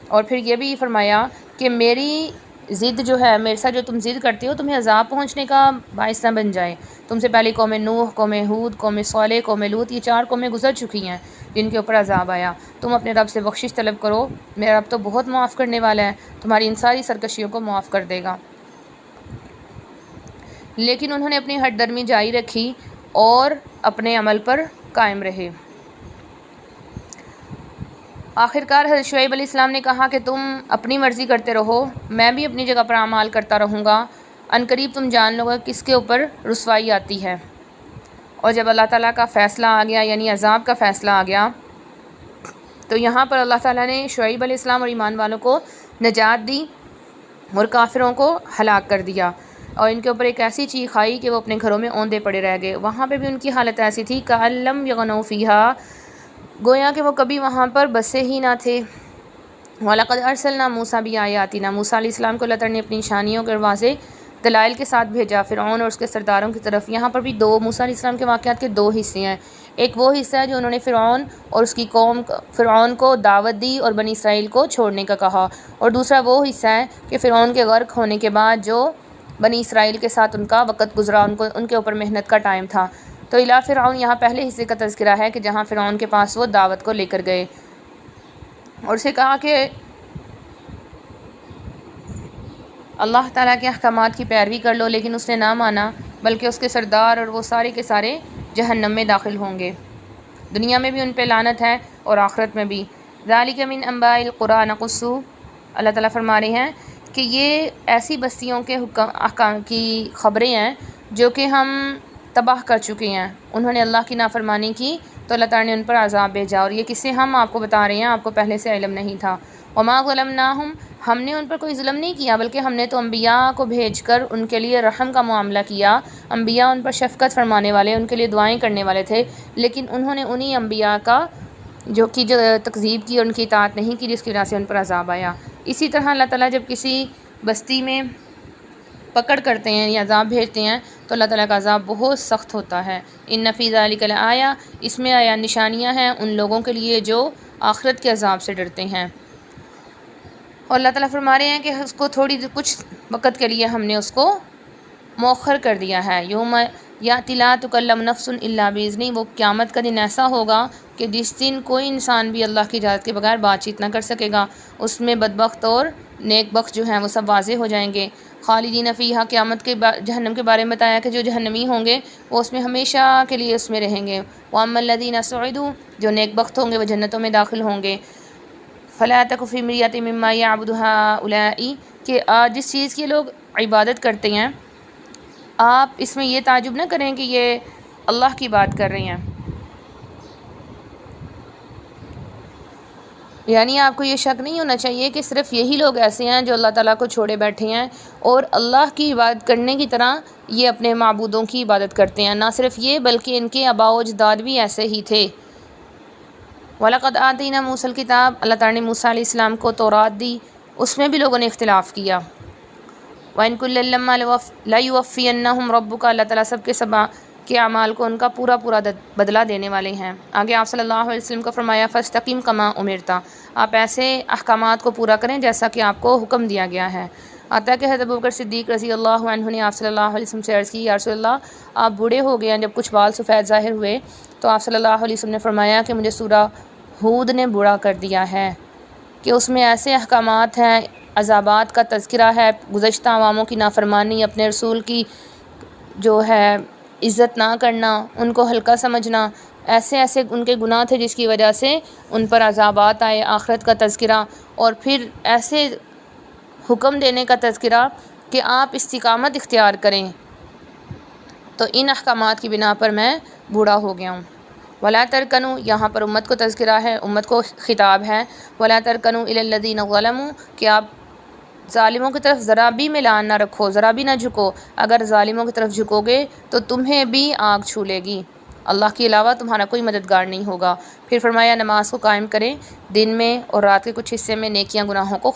اور پھر یہ بھی فرمایا کہ میری ضد جو ہے، میرے ساتھ جو تم ضد کرتے ہو، تمہیں عذاب پہنچنے کا باعث نہ بن جائے۔ تم سے پہلے قوم نوح، قوم ہود، قوم صالح، قوم لوط، یہ 4 قومیں گزر چکی ہیں جن کے اوپر عذاب آیا۔ تم اپنے رب سے بخشش طلب کرو، میرا رب تو بہت معاف کرنے والا ہے، تمہاری ان ساری سرکشیوں کو معاف کر دے گا۔ لیکن انہوں نے اپنی ہٹ درمی جاری رکھی اور اپنے عمل پر قائم رہے۔ آخرکار حضرت شعیب علیہ السلام نے کہا کہ تم اپنی مرضی کرتے رہو، میں بھی اپنی جگہ پر اعمال کرتا رہوں گا، عنقریب تم جان لو گا کس کے اوپر رسوائی آتی ہے۔ اور جب اللہ تعالیٰ کا فیصلہ آ گیا، یعنی عذاب کا فیصلہ آ گیا، تو یہاں پر اللہ تعالیٰ نے شعیب علیہ السلام اور ایمان والوں کو نجات دی اور کافروں کو ہلاک کر دیا، اور ان کے اوپر ایک ایسی چیخ آئی کہ وہ اپنے گھروں میں اوندے پڑے رہ گئے۔ وہاں پہ بھی ان کی حالت ایسی تھی کأن لم یغنوا فیہا، گویا کہ وہ کبھی وہاں پر بسے ہی نہ تھے۔ وَلَقَدْ أَرْسَلْنَا مُوسَىٰ بِآيَاتِنَا، موسیٰ علیہ السلام کو اللہ تعالیٰ نے اپنی نشانیوں کے واضح دلائل کے ساتھ بھیجا فرعون اور اس کے سرداروں کی طرف۔ یہاں پر بھی دو موسیٰ علیہ السلام کے واقعات کے دو حصے ہیں۔ ایک وہ حصہ ہے جو انہوں نے فرعون اور اس کی قوم فرعون کو دعوت دی اور بنی اسرائیل کو چھوڑنے کا کہا، اور دوسرا وہ حصہ ہے کہ فرعون کے غرق ہونے کے بعد جو بنی اسرائیل کے ساتھ ان کا وقت گزرا، ان کے اوپر محنت کا ٹائم تھا۔ تو الا فرعون یہاں پہلے حصے کا تذکرہ ہے کہ جہاں فرعون کے پاس وہ دعوت کو لے کر گئے اور اسے کہا کہ اللہ تعالیٰ کے احکامات کی پیروی کر لو، لیکن اس نے نہ مانا، بلکہ اس کے سردار اور وہ سارے کے سارے جہنم میں داخل ہوں گے۔ دنیا میں بھی ان پہ لعنت ہے اور آخرت میں بھی۔ ذالک من انباء القریٰ نقصہ، اللہ تعالیٰ فرما رہے ہیں کہ یہ ایسی بستیوں کے احکام کی خبریں ہیں جو کہ ہم تباہ کر چکے ہیں۔ انہوں نے اللہ کی نافرمانی کی تو اللہ تعالیٰ نے ان پر عذاب بھیجا، اور یہ قصے ہم آپ کو بتا رہے ہیں، آپ کو پہلے سے علم نہیں تھا۔ وما ظلمناہم، ہم نے ان پر کوئی ظلم نہیں کیا، بلکہ ہم نے تو انبیاء کو بھیج کر ان کے لیے رحم کا معاملہ کیا۔ انبیاء ان پر شفقت فرمانے والے، ان کے لیے دعائیں کرنے والے تھے، لیکن انہوں نے انہی انبیاء کا جو تکذیب کی اور ان کی اطاعت نہیں کی، جس کی وجہ سے ان پر عذاب آیا۔ اسی طرح اللہ تعالیٰ جب کسی بستی میں پکڑ کرتے ہیں یا عذاب بھیجتے ہیں تو اللہ تعالیٰ کا عذاب بہت سخت ہوتا ہے۔ ان فی ذلک لآیہ، اس میں آیا نشانیاں ہیں ان لوگوں کے لیے جو آخرت کے عذاب سے ڈرتے ہیں۔ اور اللہ تعالیٰ فرما رہے ہیں کہ اس کو کچھ وقت کے لیے ہم نے اس کو مؤخر کر دیا ہے۔ یوم یأتی لا تکلم نفس الا بإذنہ، وہ قیامت کا دن ایسا ہوگا کہ جس دن کوئی انسان بھی اللہ کی اجازت کے بغیر بات چیت نہ کر سکے گا۔ اس میں بدبخت اور نیک بخت جو ہیں وہ سب واضح ہو جائیں گے۔ خالدین فیہا، قیامت کے جہنم کے بارے میں بتایا کہ جو جہنمی ہوں گے وہ اس میں ہمیشہ کے لیے اس میں رہیں گے۔ واما الذین سعدوا، جو نیک بخت ہوں گے وہ جنتوں میں داخل ہوں گے۔ فلا تک فی مریۃ مما یعبد ہؤلاء، کہ جس چیز کی لوگ عبادت کرتے ہیں آپ اس میں یہ تعجب نہ کریں کہ یہ اللہ کی بات کر رہے ہیں، یعنی آپ کو یہ شک نہیں ہونا چاہیے کہ صرف یہی لوگ ایسے ہیں جو اللہ تعالیٰ کو چھوڑے بیٹھے ہیں اور اللہ کی عبادت کرنے کی طرح یہ اپنے معبودوں کی عبادت کرتے ہیں۔ نہ صرف یہ بلکہ ان کے آباء و اجداد بھی ایسے ہی تھے۔ وَلَقَدْ آتَيْنَا مُوسَى الْكِتَابَ، اللہ تعالیٰ نے موسیٰ علیہ السلام کو تورات دی، اس میں بھی لوگوں نے اختلاف کیا۔ وَإِن كُلًّا لَمَّا لَيُوَفِّيَنَّهُمْ رَبُّكَ، اللہ تعالیٰ سب کے سب کے اعمال کو ان کا پورا بدلہ دینے والے ہیں۔ آگے آپ صلی اللہ علیہ وسلم کو فرمایا فَاسْتَقِمْ كَمَا أُمِرْتَ، آپ ایسے احکامات کو پورا کریں جیسا کہ آپ کو حکم دیا گیا ہے۔ آتا ہے کہ حضرت ابوبکر صدیق رضی اللہ عنہ نے آپ صلی اللہ علیہ وسلم سے عرض کی، یا رسول اللہ آپ بوڑھے ہو گئے ہیں۔ جب کچھ بال سفید ظاہر ہوئے تو آپ صلی اللہ علیہ وسلم نے فرمایا کہ مجھے سورہ ہود نے بوڑھا کر دیا ہے، کہ اس میں ایسے احکامات ہیں، عذابات کا تذکرہ ہے، گزشتہ عواموں کی نافرمانی، اپنے رسول کی جو ہے عزت نہ کرنا، ان کو ہلکا سمجھنا، ایسے ایسے ان کے گناہ تھے جس کی وجہ سے ان پر عذابات آئے، آخرت کا تذکرہ، اور پھر ایسے حکم دینے کا تذکرہ کہ آپ استقامت اختیار کریں۔ تو ان احکامات کی بنا پر میں بوڑھا ہو گیا ہوں۔ وَلَا تَرْكَنُوا، یہاں پر امت کو تذکرہ ہے، امت کو خطاب ہے۔ وَلَا تَرْكَنُوا إِلَى الَّذِينَ ظَلَمُوا، کہ آپ ظالموں کی طرف ذرا بھی میلان نہ رکھو، ذرا بھی نہ جھکو۔ اگر ظالموں کی طرف جھکو گے تو تمہیں بھی آگ چھو لے گی، اللہ کے علاوہ تمہارا کوئی مددگار نہیں ہوگا۔ پھر فرمایا نماز کو قائم کریں، دن میں اور رات کے کچھ حصے میں نیکیاں گناہوں کو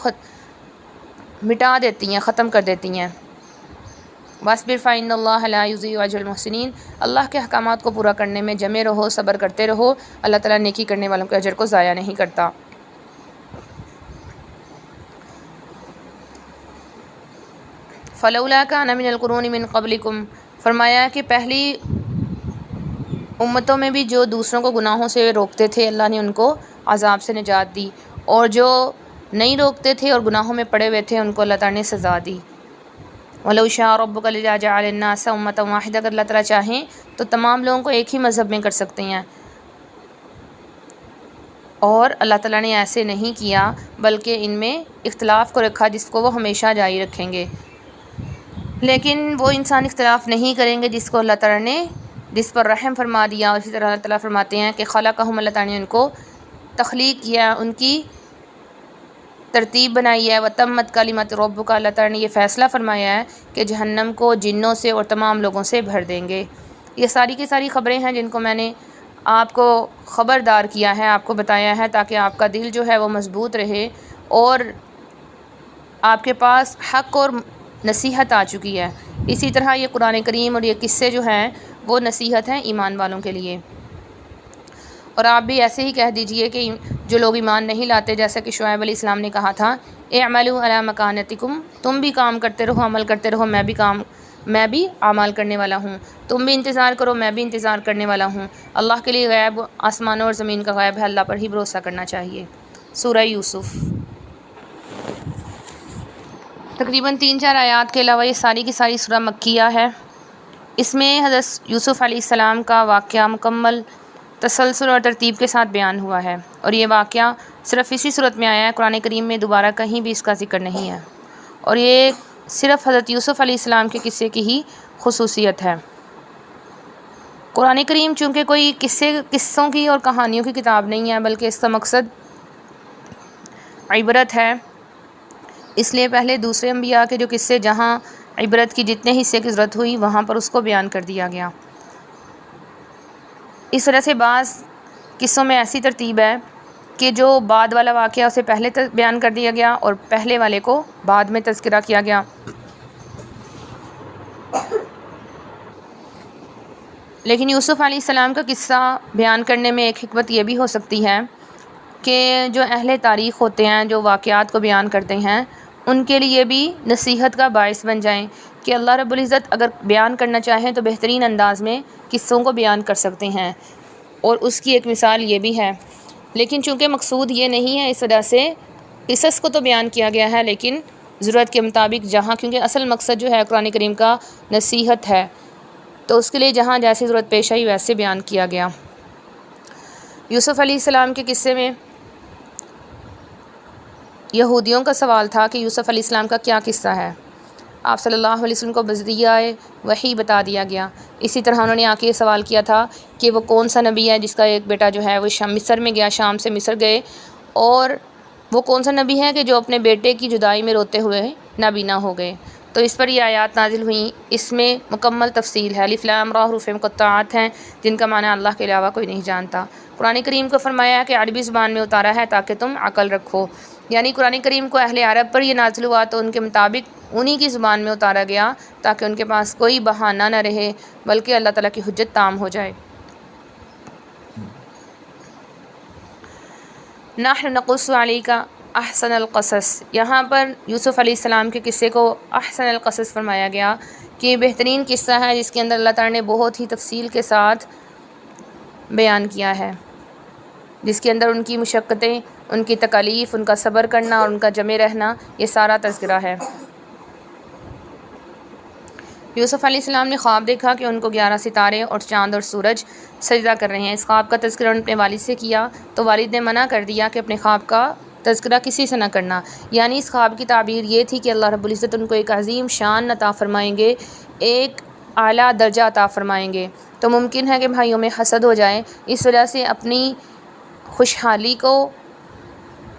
مٹا دیتی ہیں، ختم کر دیتی ہیں۔ وَاصْبِرْ فَإِنَّ اللَّهَ لَا يُضِيعُ أَجْرَ الْمُحْسِنِينَ، اللہ کے احکامات کو پورا کرنے میں جمے رہو، صبر کرتے رہو، اللہ تعالیٰ نیکی کرنے والوں کے اجر کو ضائع نہیں کرتا۔ فَلَوْلَا كَانَ مِنَ الْقُرُونِ مِنْ قَبْلِكُمْ، فرمایا کہ پہلی امتوں میں بھی جو دوسروں کو گناہوں سے روکتے تھے اللہ نے ان کو عذاب سے نجات دی، اور جو نہیں روکتے تھے اور گناہوں میں پڑے ہوئے تھے ان کو اللہ تعالیٰ نے سزا دی۔ وَلَوْ شَاءَ رَبُّكَ لَجَعَلَ النَّاسَ أُمَّةً وَاحِدَةً، اگر اللہ تعالیٰ چاہیں تو تمام لوگوں کو ایک ہی مذہب میں کر سکتے ہیں، اور اللہ تعالیٰ نے ایسے نہیں کیا بلکہ ان میں اختلاف کو رکھا جس کو وہ ہمیشہ جاری رکھیں گے۔ لیکن وہ انسان اختلاف نہیں کریں گے جس کو اللہ تعالیٰ نے جس پر رحم فرما دیا۔ اور اسی طرح اللہ تعالیٰ فرماتے ہیں کہ خلقہم، اللہ تعالیٰ نے ان کو تخلیق کیا، ان کی ترتیب بنائی ہے۔ وتمت کلمۃ ربک، اللہ تعالیٰ نے یہ فیصلہ فرمایا ہے کہ جہنم کو جنوں سے اور تمام لوگوں سے بھر دیں گے۔ یہ ساری کی ساری خبریں ہیں جن کو میں نے آپ کو خبردار کیا ہے، آپ کو بتایا ہے، تاکہ آپ کا دل جو ہے وہ مضبوط رہے اور آپ کے پاس حق اور نصیحت آ چکی ہے۔ اسی طرح یہ قرآن کریم اور یہ قصے جو ہیں وہ نصیحت ہیں ایمان والوں کے لیے۔ اور آپ بھی ایسے ہی کہہ دیجئے کہ جو لوگ ایمان نہیں لاتے، جیسا کہ شعیب علیہ السلام نے کہا تھا، اعملوا علی مکانتکم، تم بھی کام کرتے رہو، عمل کرتے رہو، میں بھی اعمال کرنے والا ہوں، تم بھی انتظار کرو، میں بھی انتظار کرنے والا ہوں۔ اللہ کے لیے غیب آسمانوں اور زمین کا غیب ہے، اللہ پر ہی بھروسہ کرنا چاہیے۔ سورہ یوسف تقریباً 3-4 آیات کے علاوہ یہ ساری کی ساری سورہ مکیہ ہے۔ اس میں حضرت یوسف علیہ السلام کا واقعہ مکمل تسلسل اور ترتیب کے ساتھ بیان ہوا ہے، اور یہ واقعہ صرف اسی صورت میں آیا ہے، قرآن کریم میں دوبارہ کہیں بھی اس کا ذکر نہیں ہے، اور یہ صرف حضرت یوسف علیہ السلام کے قصے کی ہی خصوصیت ہے۔ قرآن کریم چونکہ کوئی قصوں کی اور کہانیوں کی کتاب نہیں ہے، بلکہ اس کا مقصد عبرت ہے، اس لیے پہلے دوسرے انبیاء کے جو قصے جہاں عبرت کی جتنے حصے کی ضرورت ہوئی وہاں پر اس کو بیان کر دیا گیا۔ اس طرح سے بعض قصوں میں ایسی ترتیب ہے کہ جو بعد والا واقعہ اسے پہلے بیان کر دیا گیا اور پہلے والے کو بعد میں تذکرہ کیا گیا۔ لیکن یوسف علیہ السلام کا قصہ بیان کرنے میں ایک حکمت یہ بھی ہو سکتی ہے کہ جو اہل تاریخ ہوتے ہیں، جو واقعات کو بیان کرتے ہیں، ان کے لیے بھی نصیحت کا باعث بن جائیں کہ اللہ رب العزت اگر بیان کرنا چاہیں تو بہترین انداز میں قصوں کو بیان کر سکتے ہیں، اور اس کی ایک مثال یہ بھی ہے۔ لیکن چونکہ مقصود یہ نہیں ہے، اس وجہ سے قصص کو تو بیان کیا گیا ہے، لیکن ضرورت کے مطابق جہاں، کیونکہ اصل مقصد جو ہے قرآن کریم کا نصیحت ہے، تو اس کے لیے جہاں جیسی ضرورت پیش آئی ویسے بیان کیا گیا۔ یوسف علیہ السلام کے قصے میں یہودیوں کا سوال تھا کہ یوسف علیہ السلام کا کیا قصہ ہے۔ آپ صلی اللہ علیہ وسلم کو بذریعہ وحی بتا دیا گیا۔ اسی طرح انہوں نے آ کے یہ سوال کیا تھا کہ وہ کون سا نبی ہے جس کا ایک بیٹا جو ہے وہ مصر میں گیا، شام سے مصر گئے، اور وہ کون سا نبی ہے کہ جو اپنے بیٹے کی جدائی میں روتے ہوئے نابینا ہو گئے۔ تو اس پر یہ آیات نازل ہوئیں، اس میں مکمل تفصیل ہے، الف لام را حروف مقطعات ہیں جن کا معنی اللہ کے علاوہ کوئی نہیں جانتا۔ قرآن کریم کو فرمایا ہے کہ عربی زبان میں اتارا ہے تاکہ تم عقل رکھو، یعنی قرآن کریم کو اہل عرب پر یہ نازل ہوا تو ان کے مطابق انہی کی زبان میں اتارا گیا تاکہ ان کے پاس کوئی بہانہ نہ رہے، بلکہ اللہ تعالیٰ کی حجت تام ہو جائے۔ نحن نقص علیک احسن القصص، یہاں پر یوسف علیہ السلام کے قصے کو احسن القصص فرمایا گیا کہ یہ بہترین قصہ ہے جس کے اندر اللہ تعالیٰ نے بہت ہی تفصیل کے ساتھ بیان کیا ہے، جس کے اندر ان کی مشقتیں، ان کی تکالیف، ان کا صبر کرنا اور ان کا جمے رہنا، یہ سارا تذکرہ ہے۔ یوسف علیہ السلام نے خواب دیکھا کہ ان کو 11 ستارے اور چاند اور سورج سجدہ کر رہے ہیں۔ اس خواب کا تذکرہ ان اپنے والد سے کیا تو والد نے منع کر دیا کہ اپنے خواب کا تذکرہ کسی سے نہ کرنا، یعنی اس خواب کی تعبیر یہ تھی کہ اللہ رب العزت ان کو ایک عظیم شان عطا فرمائیں گے، ایک اعلیٰ درجہ عطا فرمائیں گے۔ تو ممکن ہے کہ بھائیوں میں حسد ہو جائے، اس وجہ سے اپنی خوشحالی کو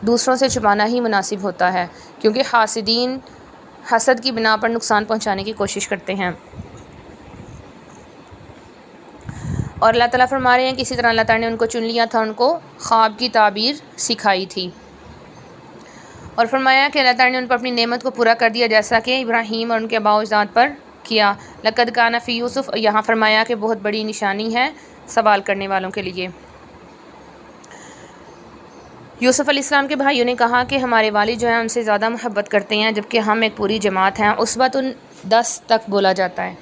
دوسروں سے چھپانا ہی مناسب ہوتا ہے، کیونکہ حاسدین حسد کی بنا پر نقصان پہنچانے کی کوشش کرتے ہیں۔ اور اللہ تعالیٰ فرما رہے ہیں کہ اسی طرح اللہ تعالیٰ نے ان کو چن لیا تھا، ان کو خواب کی تعبیر سکھائی تھی، اور فرمایا کہ اللہ تعالیٰ نے ان پر اپنی نعمت کو پورا کر دیا جیسا کہ ابراہیم اور ان کے آباء و اجداد پر کیا۔ لقد کان فی یوسف، یہاں فرمایا کہ بہت بڑی نشانی ہے سوال کرنے والوں کے لیے۔ یوسف علیہ السلام کے بھائیوں نے کہا کہ ہمارے والد جو ہیں ان سے زیادہ محبت کرتے ہیں، جبکہ ہم ایک پوری جماعت ہیں۔ اس وقت 10 تک بولا جاتا ہے،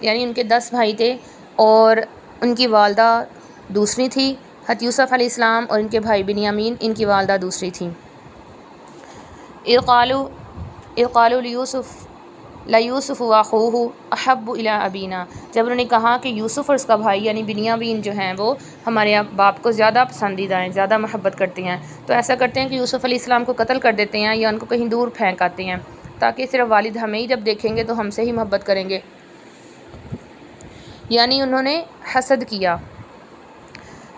یعنی ان کے 10 بھائی تھے اور ان کی والدہ دوسری تھی، حضرت یوسف علیہ السلام اور ان کے بھائی بنیامین، ان کی والدہ دوسری تھیں۔ اذ قالوا لیوسف لیوسف واخوہ احب الی ابینا، جب انہوں نے کہا کہ یوسف اور اس کا بھائی یعنی بنیامین جو ہیں وہ ہمارے باپ کو زیادہ پسندیدہ ہیں، زیادہ محبت کرتے ہیں، تو ایسا کرتے ہیں کہ یوسف علیہ السلام کو قتل کر دیتے ہیں یا ان کو کہیں دور پھینک آتے ہیں تاکہ صرف والد ہمیں ہی جب دیکھیں گے تو ہم سے ہی محبت کریں گے، یعنی انہوں نے حسد کیا۔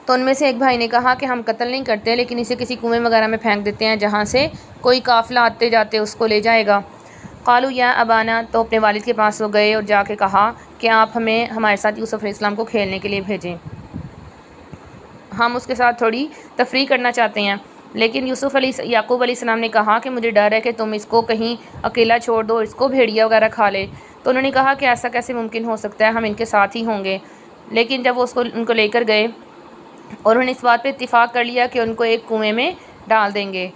تو ان میں سے ایک بھائی نے کہا کہ ہم قتل نہیں کرتے لیکن اسے کسی کنویں وغیرہ میں پھینک دیتے ہیں جہاں سے کوئی قافلہ آتے جاتے اس کو لے جائے گا۔ قالوا یا ابانا، تو اپنے والد کے پاس وہ گئے اور جا کے کہا کہ آپ ہمیں ہمارے ساتھ یوسف علیہ السلام کو کھیلنے کے لیے بھیجیں، ہم اس کے ساتھ تھوڑی تفریح کرنا چاہتے ہیں۔ لیکن یعقوب علیہ السلام نے کہا کہ مجھے ڈر ہے کہ تم اس کو کہیں اکیلا چھوڑ دو، اس کو بھیڑیا وغیرہ کھا لے۔ تو انہوں نے کہا کہ ایسا کیسے ممکن ہو سکتا ہے، ہم ان کے ساتھ ہی ہوں گے۔ لیکن جب وہ ان کو لے کر گئے اور انہوں نے اس بات پہ اتفاق کر لیا کہ ان کو ایک کنویں میں ڈال دیں گے۔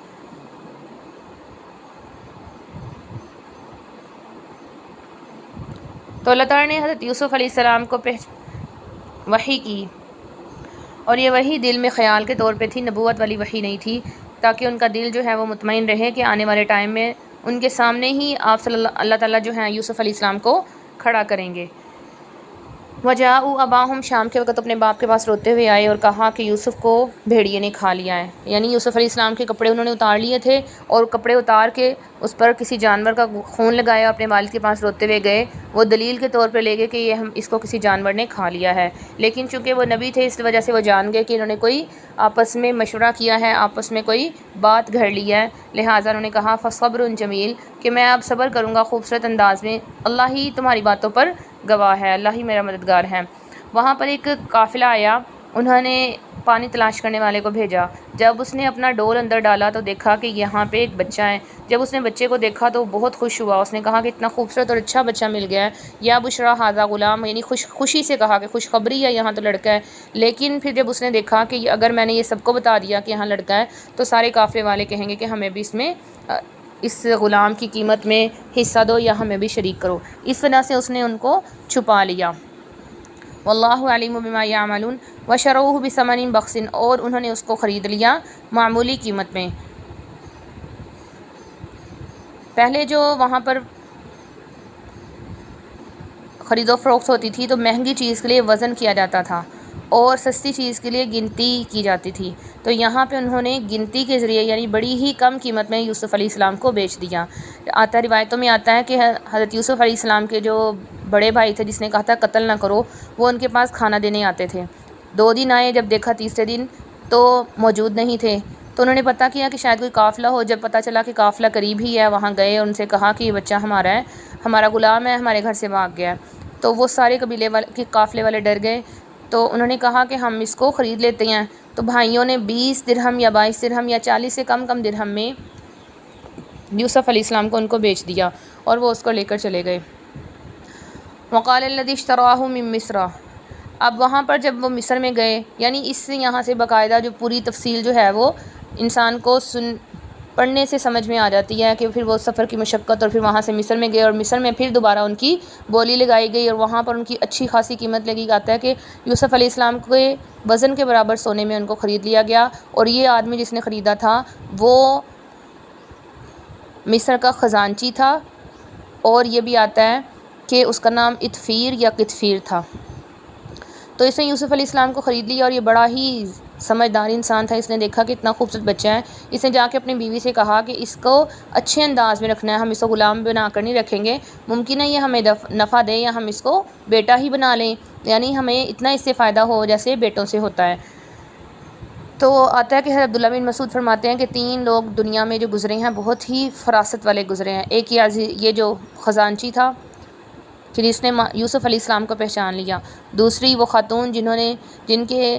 تو اللہ تعالیٰ نے حضرت یوسف علیہ السلام کو وحی کی، اور یہ وحی دل میں خیال کے طور پہ تھی، نبوت والی وحی نہیں تھی، تاکہ ان کا دل جو ہے وہ مطمئن رہے کہ آنے والے ٹائم میں ان کے سامنے ہی آپ اللہ تعالیٰ جو ہے یوسف علیہ السلام کو کھڑا کریں گے۔ وجاءوا اباہم، شام کے وقت اپنے باپ کے پاس روتے ہوئے آئے اور کہا کہ یوسف کو بھیڑیے نے کھا لیا ہے، یعنی یوسف علیہ السلام کے کپڑے انہوں نے اتار لیے تھے، اور کپڑے اتار کے اس پر کسی جانور کا خون لگایا اور اپنے والد کے پاس روتے ہوئے گئے۔ وہ دلیل کے طور پہ لے گئے کہ اس کو کسی جانور نے کھا لیا ہے، لیکن چونکہ وہ نبی تھے اس وجہ سے وہ جان گئے کہ انہوں نے کوئی آپس میں مشورہ کیا ہے، آپس میں کوئی بات گھڑ لی ہے، لہٰذا انہوں نے کہا فصبر جمیل، کہ میں اب صبر کروں گا خوبصورت انداز میں، اللہ ہی تمہاری باتوں پر گواہ ہے، اللہ ہی میرا مددگار ہے۔ وہاں پر ایک قافلہ آیا، انہوں نے پانی تلاش کرنے والے کو بھیجا۔ جب اس نے اپنا ڈول اندر ڈالا تو دیکھا کہ یہاں پہ ایک بچہ ہے۔ جب اس نے بچے کو دیکھا تو بہت خوش ہوا، اس نے کہا کہ اتنا خوبصورت اور اچھا بچہ مل گیا ہے، یا بشرا ھذا غلام، یعنی خوشی سے کہا کہ خوشخبری ہے، یہاں تو لڑکا ہے۔ لیکن پھر جب اس نے دیکھا کہ اگر میں نے یہ سب کو بتا دیا کہ یہاں لڑکا ہے تو سارے قافلے والے کہیں گے کہ ہمیں بھی اس غلام کی قیمت میں حصہ دو یا ہمیں بھی شریک کرو، اس وجہ سے اس نے ان کو چھپا لیا۔ واللہ علیم بما یعملون وشروہ بثمن بخس، اور انہوں نے اس کو خرید لیا معمولی قیمت میں۔ پہلے جو وہاں پر خرید و فروخت ہوتی تھی تو مہنگی چیز کے لیے وزن کیا جاتا تھا اور سستی چیز کے لیے گنتی کی جاتی تھی، تو یہاں پہ انہوں نے گنتی کے ذریعے یعنی بڑی ہی کم قیمت میں یوسف علیہ السلام کو بیچ دیا۔ روایتوں میں آتا ہے کہ حضرت یوسف علیہ السلام کے جو بڑے بھائی تھے جس نے کہا تھا قتل نہ کرو، وہ ان کے پاس کھانا دینے آتے تھے۔ 2 دن آئے، جب دیکھا تیسرے دن تو موجود نہیں تھے، تو انہوں نے پتہ کیا کہ شاید کوئی قافلہ ہو۔ جب پتہ چلا کہ قافلہ قریب ہی ہے، وہاں گئے اور ان سے کہا کہ یہ بچہ ہمارا ہے، ہمارا غلام ہے، ہمارے گھر سے بھاگ گیا ہے۔ تو وہ سارے قافلے والے ڈر گئے، تو انہوں نے کہا کہ ہم اس کو خرید لیتے ہیں۔ تو بھائیوں نے 20 درہم یا 22 درہم یا 40 سے کم درہم میں یوسف علیہ السلام کو ان کو بیچ دیا، اور وہ اس کو لے کر چلے گئے۔ وقال الذی اشتراہ من مصر، اب وہاں پر جب وہ مصر میں گئے، یعنی اس یہاں سے باقاعدہ جو پوری تفصیل جو ہے وہ انسان کو پڑھنے سے سمجھ میں آ جاتی ہے کہ پھر وہ سفر کی مشقت، اور پھر وہاں سے مصر میں گئے، اور مصر میں پھر دوبارہ ان کی بولی لگائی گئی، اور وہاں پر ان کی اچھی خاصی قیمت لگی۔ جاتا ہے کہ یوسف علیہ السلام کے وزن کے برابر سونے میں ان کو خرید لیا گیا، اور یہ آدمی جس نے خریدا تھا وہ مصر کا خزانچی تھا، اور یہ بھی آتا ہے کہ اس کا نام اتفیر یا قطفیر تھا۔ تو اس نے یوسف علیہ السلام کو خرید لیا، اور یہ بڑا ہی سمجھدار انسان تھا۔ اس نے دیکھا کہ اتنا خوبصورت بچہ ہے، اس نے جا کے اپنی بیوی سے کہا کہ اس کو اچھے انداز میں رکھنا ہے، ہم اس کو غلام بنا کر نہیں رکھیں گے، ممکن ہے یہ ہمیں نفع دے یا ہم اس کو بیٹا ہی بنا لیں، یعنی ہمیں اتنا اس سے فائدہ ہو جیسے بیٹوں سے ہوتا ہے۔ تو آتا ہے کہ حضرت عبداللہ بن مسعود فرماتے ہیں کہ 3 لوگ دنیا میں جو گزرے ہیں بہت ہی فراست والے گزرے ہیں۔ ایک یہ جو خزانچی تھا کہ جس نے یوسف علیہ السلام کو پہچان لیا، دوسری وہ خاتون جن کے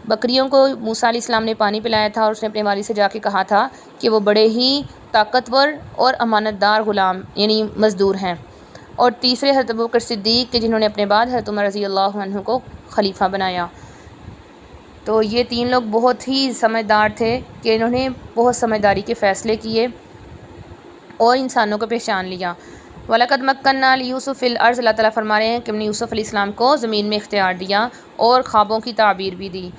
بکریوں کو موسیٰ علیہ السلام نے پانی پلایا تھا، اور اس نے اپنے والد سے جا کے کہا تھا کہ وہ بڑے ہی طاقتور اور امانت دار غلام یعنی مزدور ہیں، اور تیسرے حضرت ابوبکر صدیق کہ جنہوں نے اپنے بعد حضرت عمر رضی اللہ عنہ کو خلیفہ بنایا۔ تو یہ 3 لوگ بہت ہی سمجھدار تھے کہ انہوں نے بہت سمجھداری کے فیصلے کیے اور انسانوں کو پہچان لیا۔ وَلَقَدْ مَكَّنَّا لِيُوسُفَ فِي الْأَرْضِ، اللہ تعالیٰ فرما رہے ہیں کہ ہم نے یوسف علیہ السلام کو زمین میں اختیار دیا اور خوابوں کی تعبیر بھی دی۔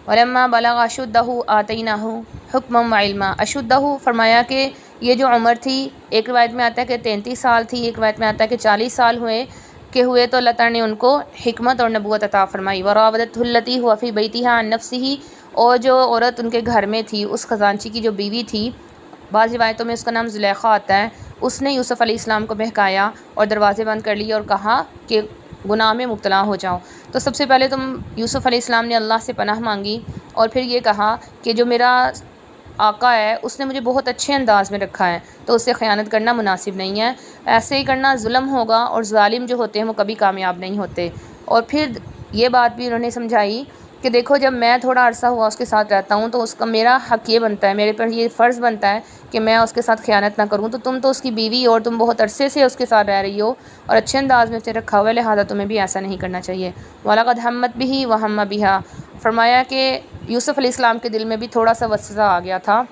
وَلَمَّا بَلَغَ أَشُدَّهُ آتَيْنَاهُ حُكْمًا وَعِلْمًا، اشدہ فرمایا کہ یہ جو عمر تھی، ایک روایت میں آتا ہے کہ 33 سال تھی، ایک روایت میں آتا ہے کہ 40 سال ہوئے تو اللہ تعالیٰ نے ان کو حکمت اور نبوت عطا فرمائی۔ وَرَاوَدَتْهُ الَّتِي هُوَ فِي بَيْتِهَا عَن نَفْسِهِ، اور جو عورت ان کے گھر میں تھی، اس خزانچی کی جو بیوی تھی، بعض روایتوں میں اس کا نام زلیخا آتا ہے، اس نے یوسف علیہ السلام کو بہکایا اور دروازے بند کر لیے اور کہا کہ گناہ میں مبتلا ہو جاؤ۔ تو سب سے پہلے تم یوسف علیہ السلام نے اللہ سے پناہ مانگی، اور پھر یہ کہا کہ جو میرا آقا ہے اس نے مجھے بہت اچھے انداز میں رکھا ہے، تو اس سے خیانت کرنا مناسب نہیں ہے، ایسے ہی کرنا ظلم ہوگا، اور ظالم جو ہوتے ہیں وہ کبھی کامیاب نہیں ہوتے۔ اور پھر یہ بات بھی انہوں نے سمجھائی کہ دیکھو جب میں تھوڑا عرصہ ہوا اس کے ساتھ رہتا ہوں تو اس کا میرا حق یہ بنتا ہے، میرے پر یہ فرض بنتا ہے کہ میں اس کے ساتھ خیانت نہ کروں، تو تم تو اس کی بیوی اور تم بہت عرصے سے اس کے ساتھ رہ رہی ہو اور اچھے انداز میں اسے رکھا ہوا ہے، لہٰذا تمہیں بھی ایسا نہیں کرنا چاہیے۔ وَلَقَدْ هَمَّتْ بِهِ وَهَمَّ بِهَا، فرمایا کہ یوسف علیہ السلام کے دل میں بھی تھوڑا سا وسوسہ آ گیا تھا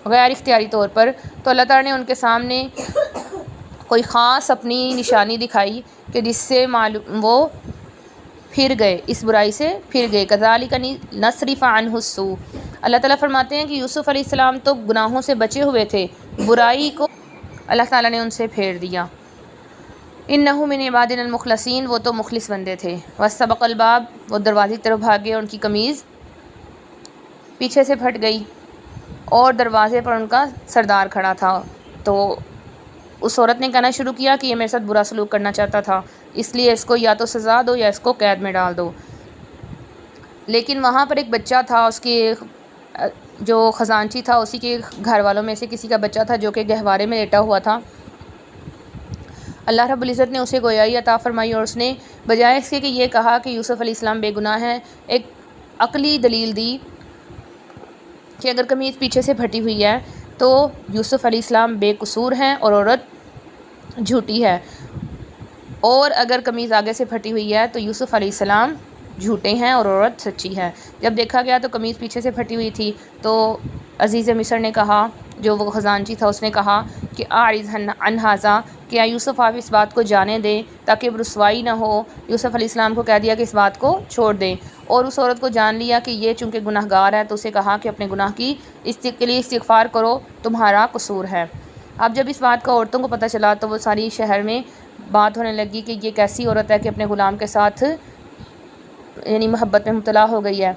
غیر اختیاری طور پر، تو اللہ تعالیٰ نے ان کے سامنے کوئی خاص اپنی نشانی دکھائی کہ جس سے وہ پھر گئے، اس برائی سے پھر گئے۔ كَذَلِكَ نَصْرِفَ عَنْهُ السُّوءَ، اللہ تعالیٰ فرماتے ہیں کہ یوسف علیہ السلام تو گناہوں سے بچے ہوئے تھے، برائی کو اللہ تعالیٰ نے ان سے پھیر دیا۔ إِنَّهُ مِنْ عِبَادِنَا الْمُخْلَصِينَ، وہ تو مخلص بندے تھے۔ وَاسْتَبَقَ الْبَابَ، وہ دروازے کی طرف بھاگے، ان کی قمیض پیچھے سے پھٹ گئی اور دروازے پر ان کا سردار کھڑا تھا، تو اس عورت نے کہنا شروع کیا کہ یہ میرے ساتھ برا سلوک کرنا چاہتا تھا، اس لیے اس کو یا تو سزا دو یا اس کو قید میں ڈال دو۔ لیکن وہاں پر ایک بچہ تھا، اس کے جو خزانچی تھا اسی کے گھر والوں میں سے کسی کا بچہ تھا جو کہ گہوارے میں لیٹا ہوا تھا۔ اللہ رب العزت نے اسے گویائی عطا فرمائی اور اس نے بجائے اس کے کہ یہ کہا کہ یوسف علیہ السلام بے گناہ ہیں، ایک عقلی دلیل دی کہ اگر قمیض پیچھے سے پھٹی ہوئی ہے تو یوسف علیہ السلام بے قصور ہیں اور عورت جھوٹی ہے، اور اگر قمیض آگے سے پھٹی ہوئی ہے تو یوسف علیہ السلام جھوٹے ہیں اور عورت سچی ہے۔ جب دیکھا گیا تو قمیض پیچھے سے پھٹی ہوئی تھی، تو عزیز مصر نے کہا، جو وہ خزانچی تھا، اس نے کہا کہ اعرض عن ھذا، کیا یوسف آپ اس بات کو جانے دیں تاکہ رسوائی نہ ہو۔ یوسف علیہ السلام کو کہہ دیا کہ اس بات کو چھوڑ دیں، اور اس عورت کو جان لیا کہ یہ چونکہ گناہ گار ہے تو اسے کہا کہ اپنے گناہ کی کے لیے استغفار کرو، تمہارا قصور ہے۔ اب جب اس بات کا عورتوں کو پتہ چلا تو وہ ساری شہر میں بات ہونے لگی کہ یہ کیسی عورت ہے کہ اپنے غلام کے ساتھ یعنی محبت میں مبتلا ہو گئی ہے۔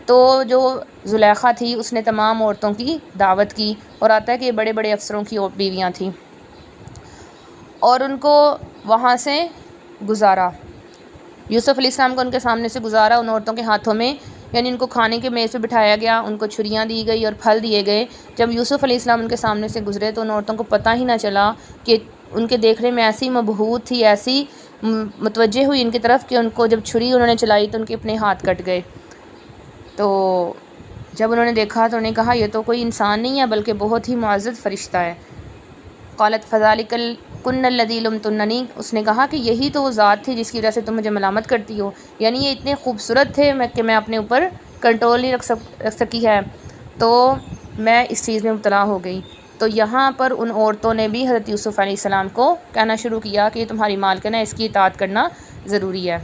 تو جو زلیخا تھی اس نے تمام عورتوں کی دعوت کی، اور آتا ہے کہ یہ بڑے بڑے افسروں کی بیویاں تھیں، اور ان کو وہاں سے گزارا، یوسف علیہ السلام کو ان کے سامنے سے گزارا، ان عورتوں کے ہاتھوں میں یعنی ان کو کھانے کے میز پہ بٹھایا گیا، ان کو چھریاں دی گئی اور پھل دیے گئے۔ جب یوسف علیہ السلام ان کے سامنے سے گزرے تو ان عورتوں کو پتہ ہی نہ چلا کہ ان کے دیکھنے میں ایسی مبہوت تھی، ایسی متوجہ ہوئی ان کی طرف کہ ان کو جب چھری انہوں نے چلائی تو ان کے اپنے ہاتھ کٹ گئے۔ تو جب انہوں نے دیکھا تو انہوں نے کہا یہ تو کوئی انسان نہیں ہے بلکہ بہت ہی معزز فرشتہ ہے۔ قالت فذلک کن الذی لمتننی، اس نے کہا کہ یہی تو وہ ذات تھی جس کی وجہ سے تم مجھے ملامت کرتی ہو، یعنی یہ اتنے خوبصورت تھے کہ میں اپنے اوپر کنٹرول نہیں رکھ سکی ہے، تو میں اس چیز میں مبتلا ہو گئی۔ تو یہاں پر ان عورتوں نے بھی حضرت یوسف علیہ السلام کو کہنا شروع کیا کہ یہ تمہاری مالکن ہے، اس کی اطاعت کرنا ضروری ہے۔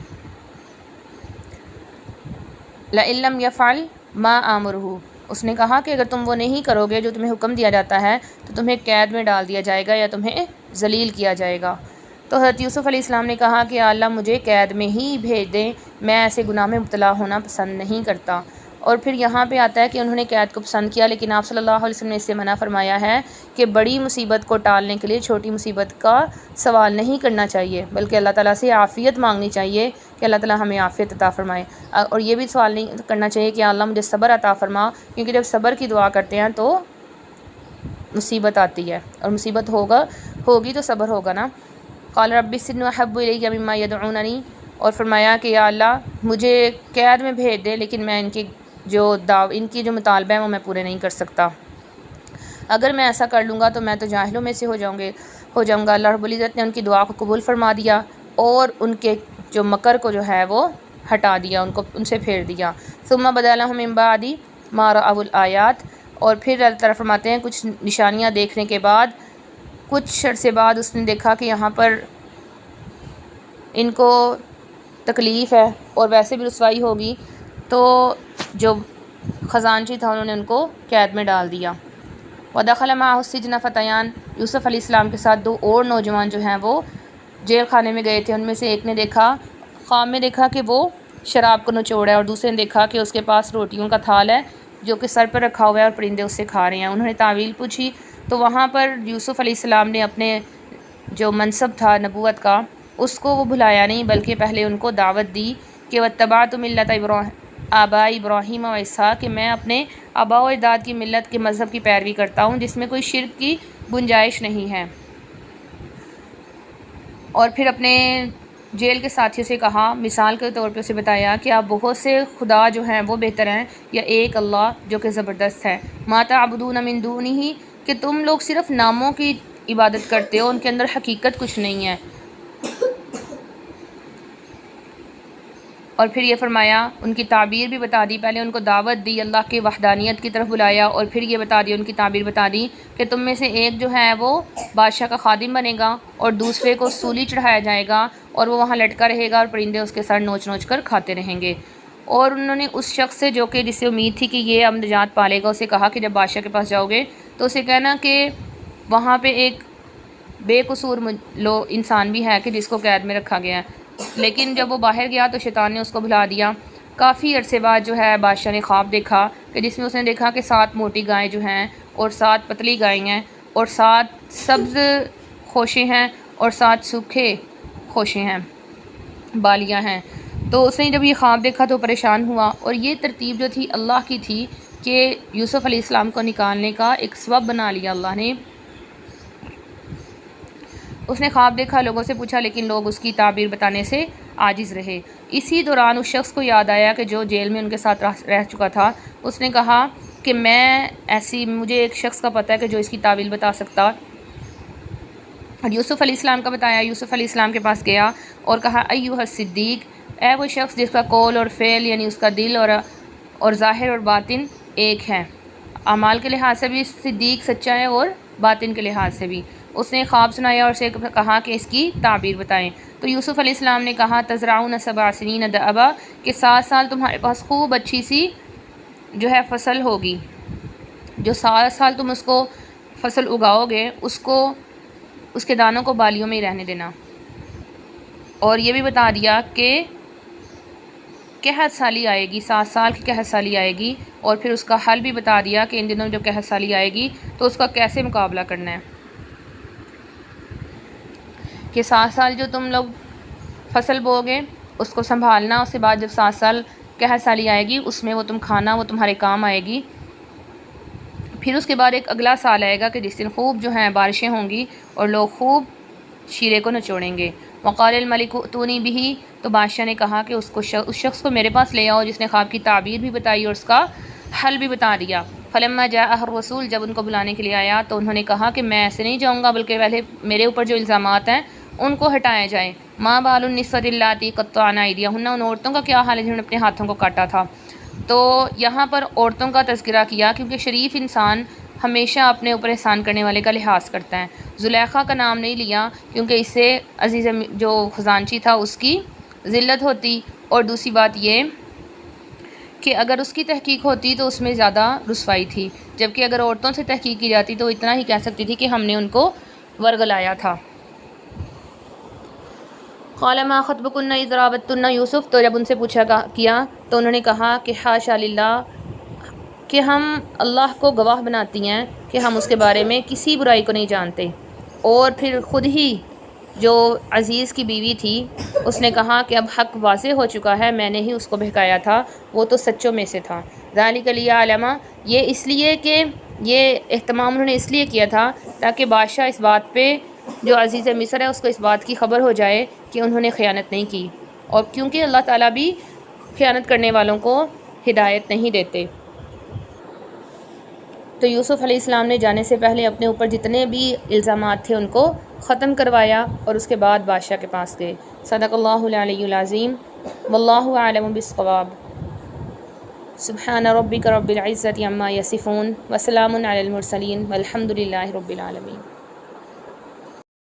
لئن لم یفعل ما آمرہ، اس نے کہا کہ اگر تم وہ نہیں کرو گے جو تمہیں حکم دیا جاتا ہے تو تمہیں قید میں ڈال دیا جائے گا یا تمہیں ذلیل کیا جائے گا۔ تو حضرت یوسف علیہ السلام نے کہا کہ اللہ مجھے قید میں ہی بھیج دیں، میں ایسے گناہ میں مبتلا ہونا پسند نہیں کرتا۔ اور پھر یہاں پہ آتا ہے کہ انہوں نے قید کو پسند کیا، لیکن آپ صلی اللہ علیہ وسلم نے اس سے منع فرمایا ہے کہ بڑی مصیبت کو ٹالنے کے لیے چھوٹی مصیبت کا سوال نہیں کرنا چاہیے، بلکہ اللہ تعالیٰ سے عافیت مانگنی چاہیے کہ اللہ تعالیٰ ہمیں عافیت عطا فرمائے، اور یہ بھی سوال نہیں کرنا چاہیے کہ اللہ مجھے صبر عطا فرما، کیونکہ جب صبر کی دعا کرتے ہیں تو مصیبت آتی ہے، اور مصیبت ہوگی تو صبر ہوگا نا۔ قال رب السجن احب الی مما یدعوننی، اور فرمایا کہ یا اللہ مجھے قید میں بھیج دے لیکن میں ان کی جو مطالبہ ہیں وہ میں پورے نہیں کر سکتا، اگر میں ایسا کر لوں گا تو میں تو جاہلوں میں سے ہو جاؤں گا۔ اللہ رب العزت نے ان کی دعا کو قبول فرما دیا اور ان کے جو مکر کو جو ہے وہ ہٹا دیا، ان سے پھیر دیا۔ ثم بدا لهم من بعد ما رأوا الآیات، اور پھر اللہ تعالیٰ فرماتے ہیں کچھ نشانیاں دیکھنے کے بعد، کچھ عرصے بعد اس نے دیکھا کہ یہاں پر ان کو تکلیف ہے اور ویسے بھی رسوائی ہوگی، تو جو خزانچی تھا انہوں نے ان کو قید میں ڈال دیا۔ وَدَخَلَ مَعَهُ السِّجْنَ فَتَيَانِ، یوسف علیہ السلام کے ساتھ دو اور نوجوان جو ہیں وہ جیل خانے میں گئے تھے، ان میں سے ایک نے دیکھا، خواب میں دیکھا کہ وہ شراب کو نچوڑ ہے، اور دوسرے نے دیکھا کہ اس کے پاس روٹیوں کا تھال ہے جو کہ سر پر رکھا ہوا ہے اور پرندے اس سے کھا رہے ہیں۔ انہوں نے تعویل پوچھی تو وہاں پر یوسف علیہ السلام نے اپنے جو منصب تھا نبوت کا اس کو وہ بھلایا نہیں، بلکہ پہلے ان کو دعوت دی کہ وَاتَّبَعْتُ مِلَّةَ آباء ابراہیم و اسحاق، کہ میں اپنے آباء و اجداد کی ملت کے مذہب کی پیروی کرتا ہوں جس میں کوئی شرک کی گنجائش نہیں ہے۔ اور پھر اپنے جیل کے ساتھیوں سے کہا، مثال کے طور پہ اسے بتایا کہ آپ بہت سے خدا جو ہیں وہ بہتر ہیں یا ایک اللہ جو کہ زبردست ہے۔ ما تعبدون من دونہ، کہ تم لوگ صرف ناموں کی عبادت کرتے ہو، ان کے اندر حقیقت کچھ نہیں ہے۔ اور پھر یہ فرمایا، ان کی تعبیر بھی بتا دی، پہلے ان کو دعوت دی، اللہ کی وحدانیت کی طرف بلایا، اور پھر یہ بتا دی، ان کی تعبیر بتا دی کہ تم میں سے ایک جو ہے وہ بادشاہ کا خادم بنے گا اور دوسرے کو سولی چڑھایا جائے گا اور وہ وہاں لٹکا رہے گا اور پرندے اس کے سر نوچ نوچ کر کھاتے رہیں گے۔ اور انہوں نے اس شخص سے جو کہ جس سے امید تھی کہ یہ اب نجات پالے گا، اسے کہا کہ جب بادشاہ کے پاس جاؤ گے تو اسے کہنا کہ وہاں پہ ایک بے قصور انسان بھی ہے کہ جس کو قید میں رکھا گیا ہے۔ لیکن جب وہ باہر گیا تو شیطان نے اس کو بھلا دیا۔ کافی عرصے بعد جو ہے بادشاہ نے خواب دیکھا کہ جس میں اس نے دیکھا کہ 7 موٹی گائیں جو ہیں اور 7 پتلی گائیں ہیں اور 7 سبز خوشے ہیں اور 7 سوکھے خوشے ہیں، بالیاں ہیں۔ تو اس نے جب یہ خواب دیکھا تو پریشان ہوا، اور یہ ترتیب جو تھی اللہ کی تھی کہ یوسف علیہ السلام کو نکالنے کا ایک سبب بنا لیا اللہ نے۔ اس نے خواب دیکھا، لوگوں سے پوچھا، لیکن لوگ اس کی تعبیر بتانے سے عاجز رہے۔ اسی دوران اس شخص کو یاد آیا کہ جو جیل میں ان کے ساتھ رہ چکا تھا۔ اس نے کہا کہ مجھے ایک شخص کا پتہ ہے کہ جو اس کی تعبیر بتا سکتا، اور یوسف علیہ السلام کا بتایا۔ یوسف علیہ السلام کے پاس گیا اور کہا، ایھا الصدیق، اے وہ شخص جس کا قول اور فعل یعنی اس کا دل اور ظاہر اور باطن ایک ہے، اعمال کے لحاظ سے بھی صدیق سچا ہے اور باطن کے لحاظ سے بھی۔ اس نے خواب سنایا اور اسے کہا کہ اس کی تعبیر بتائیں۔ تو یوسف علیہ السلام نے کہا، تزرعون 7 سنین دأبا، کہ 7 سال تمہارے پاس خوب اچھی سی جو ہے فصل ہوگی، جو 7 سال تم اس کو فصل اگاؤ گے اس کے دانوں کو بالیوں میں ہی رہنے دینا۔ اور یہ بھی بتا دیا کہ قحط سالی آئے گی، 7 سال کی قحط سالی آئے گی، اور پھر اس کا حل بھی بتا دیا کہ ان دنوں جب قحط سالی آئے گی تو اس کا کیسے مقابلہ کرنا ہے، کہ 7 سال جو تم لوگ فصل بو گے اس کو سنبھالنا، اس کے بعد جب 7 سال قحط سالی آئے گی اس میں وہ تم کھانا، وہ تمہارے کام آئے گی۔ پھر اس کے بعد ایک اگلا سال آئے گا کہ جس دن خوب جو ہیں بارشیں ہوں گی اور لوگ خوب شیرے کو نچوڑیں گے۔ وقال الملک ائتونی بہ، تو بادشاہ نے کہا کہ اس شخص کو میرے پاس لے آؤ جس نے خواب کی تعبیر بھی بتائی اور اس کا حل بھی بتا دیا۔ فلما جاء الرسول، جب ان کو بلانے کے لیے آیا تو انہوں نے کہا کہ میں ایسے نہیں جاؤں گا، بلکہ پہلے میرے اوپر جو الزامات ہیں ان کو ہٹائے جائیں۔ ما بال النسوۃ اللاتی قطعن ایدیہن، ان عورتوں کا کیا حال ہے جنہوں نے اپنے ہاتھوں کو کاٹا تھا۔ تو یہاں پر عورتوں کا تذکرہ کیا کیونکہ شریف انسان ہمیشہ اپنے اوپر احسان کرنے والے کا لحاظ کرتا ہے۔ زلیخا کا نام نہیں لیا کیونکہ اس سے عزیز جو خزانچی تھا اس کی ذلت ہوتی، اور دوسری بات یہ کہ اگر اس کی تحقیق ہوتی تو اس میں زیادہ رسوائی تھی، جبکہ اگر عورتوں سے تحقیق کی جاتی تو اتنا ہی کہہ سکتی تھی کہ ہم نے ان کو ورگلایا تھا۔ قال ما خطبکن اذ راوتن یوسف، تو جب ان سے پوچھا کیا تو انہوں نے کہا کہ حاشا للہ، کہ ہم اللہ کو گواہ بناتی ہیں کہ ہم اس کے بارے میں کسی برائی کو نہیں جانتے۔ اور پھر خود ہی جو عزیز کی بیوی تھی اس نے کہا کہ اب حق واضح ہو چکا ہے، میں نے ہی اس کو بہکایا تھا، وہ تو سچوں میں سے تھا۔ ذالک لیعلم، یہ اس لیے کہ یہ اہتمام انہوں نے اس لیے کیا تھا تاکہ بادشاہ اس بات پہ جو عزیز مصر ہے اس کو اس بات کی خبر ہو جائے کہ انہوں نے خیانت نہیں کی، اور کیونکہ اللہ تعالیٰ بھی خیانت کرنے والوں کو ہدایت نہیں دیتے۔ تو یوسف علیہ السلام نے جانے سے پہلے اپنے اوپر جتنے بھی الزامات تھے ان کو ختم کروایا، اور اس کے بعد بادشاہ کے پاس گئے۔ صدق اللہ العلی العظیم، واللہ اعلم بالصواب۔ سبحان ربک رب العزۃ عما یصفون، وسلام علی المرسلین، والحمد للہ رب العالمین۔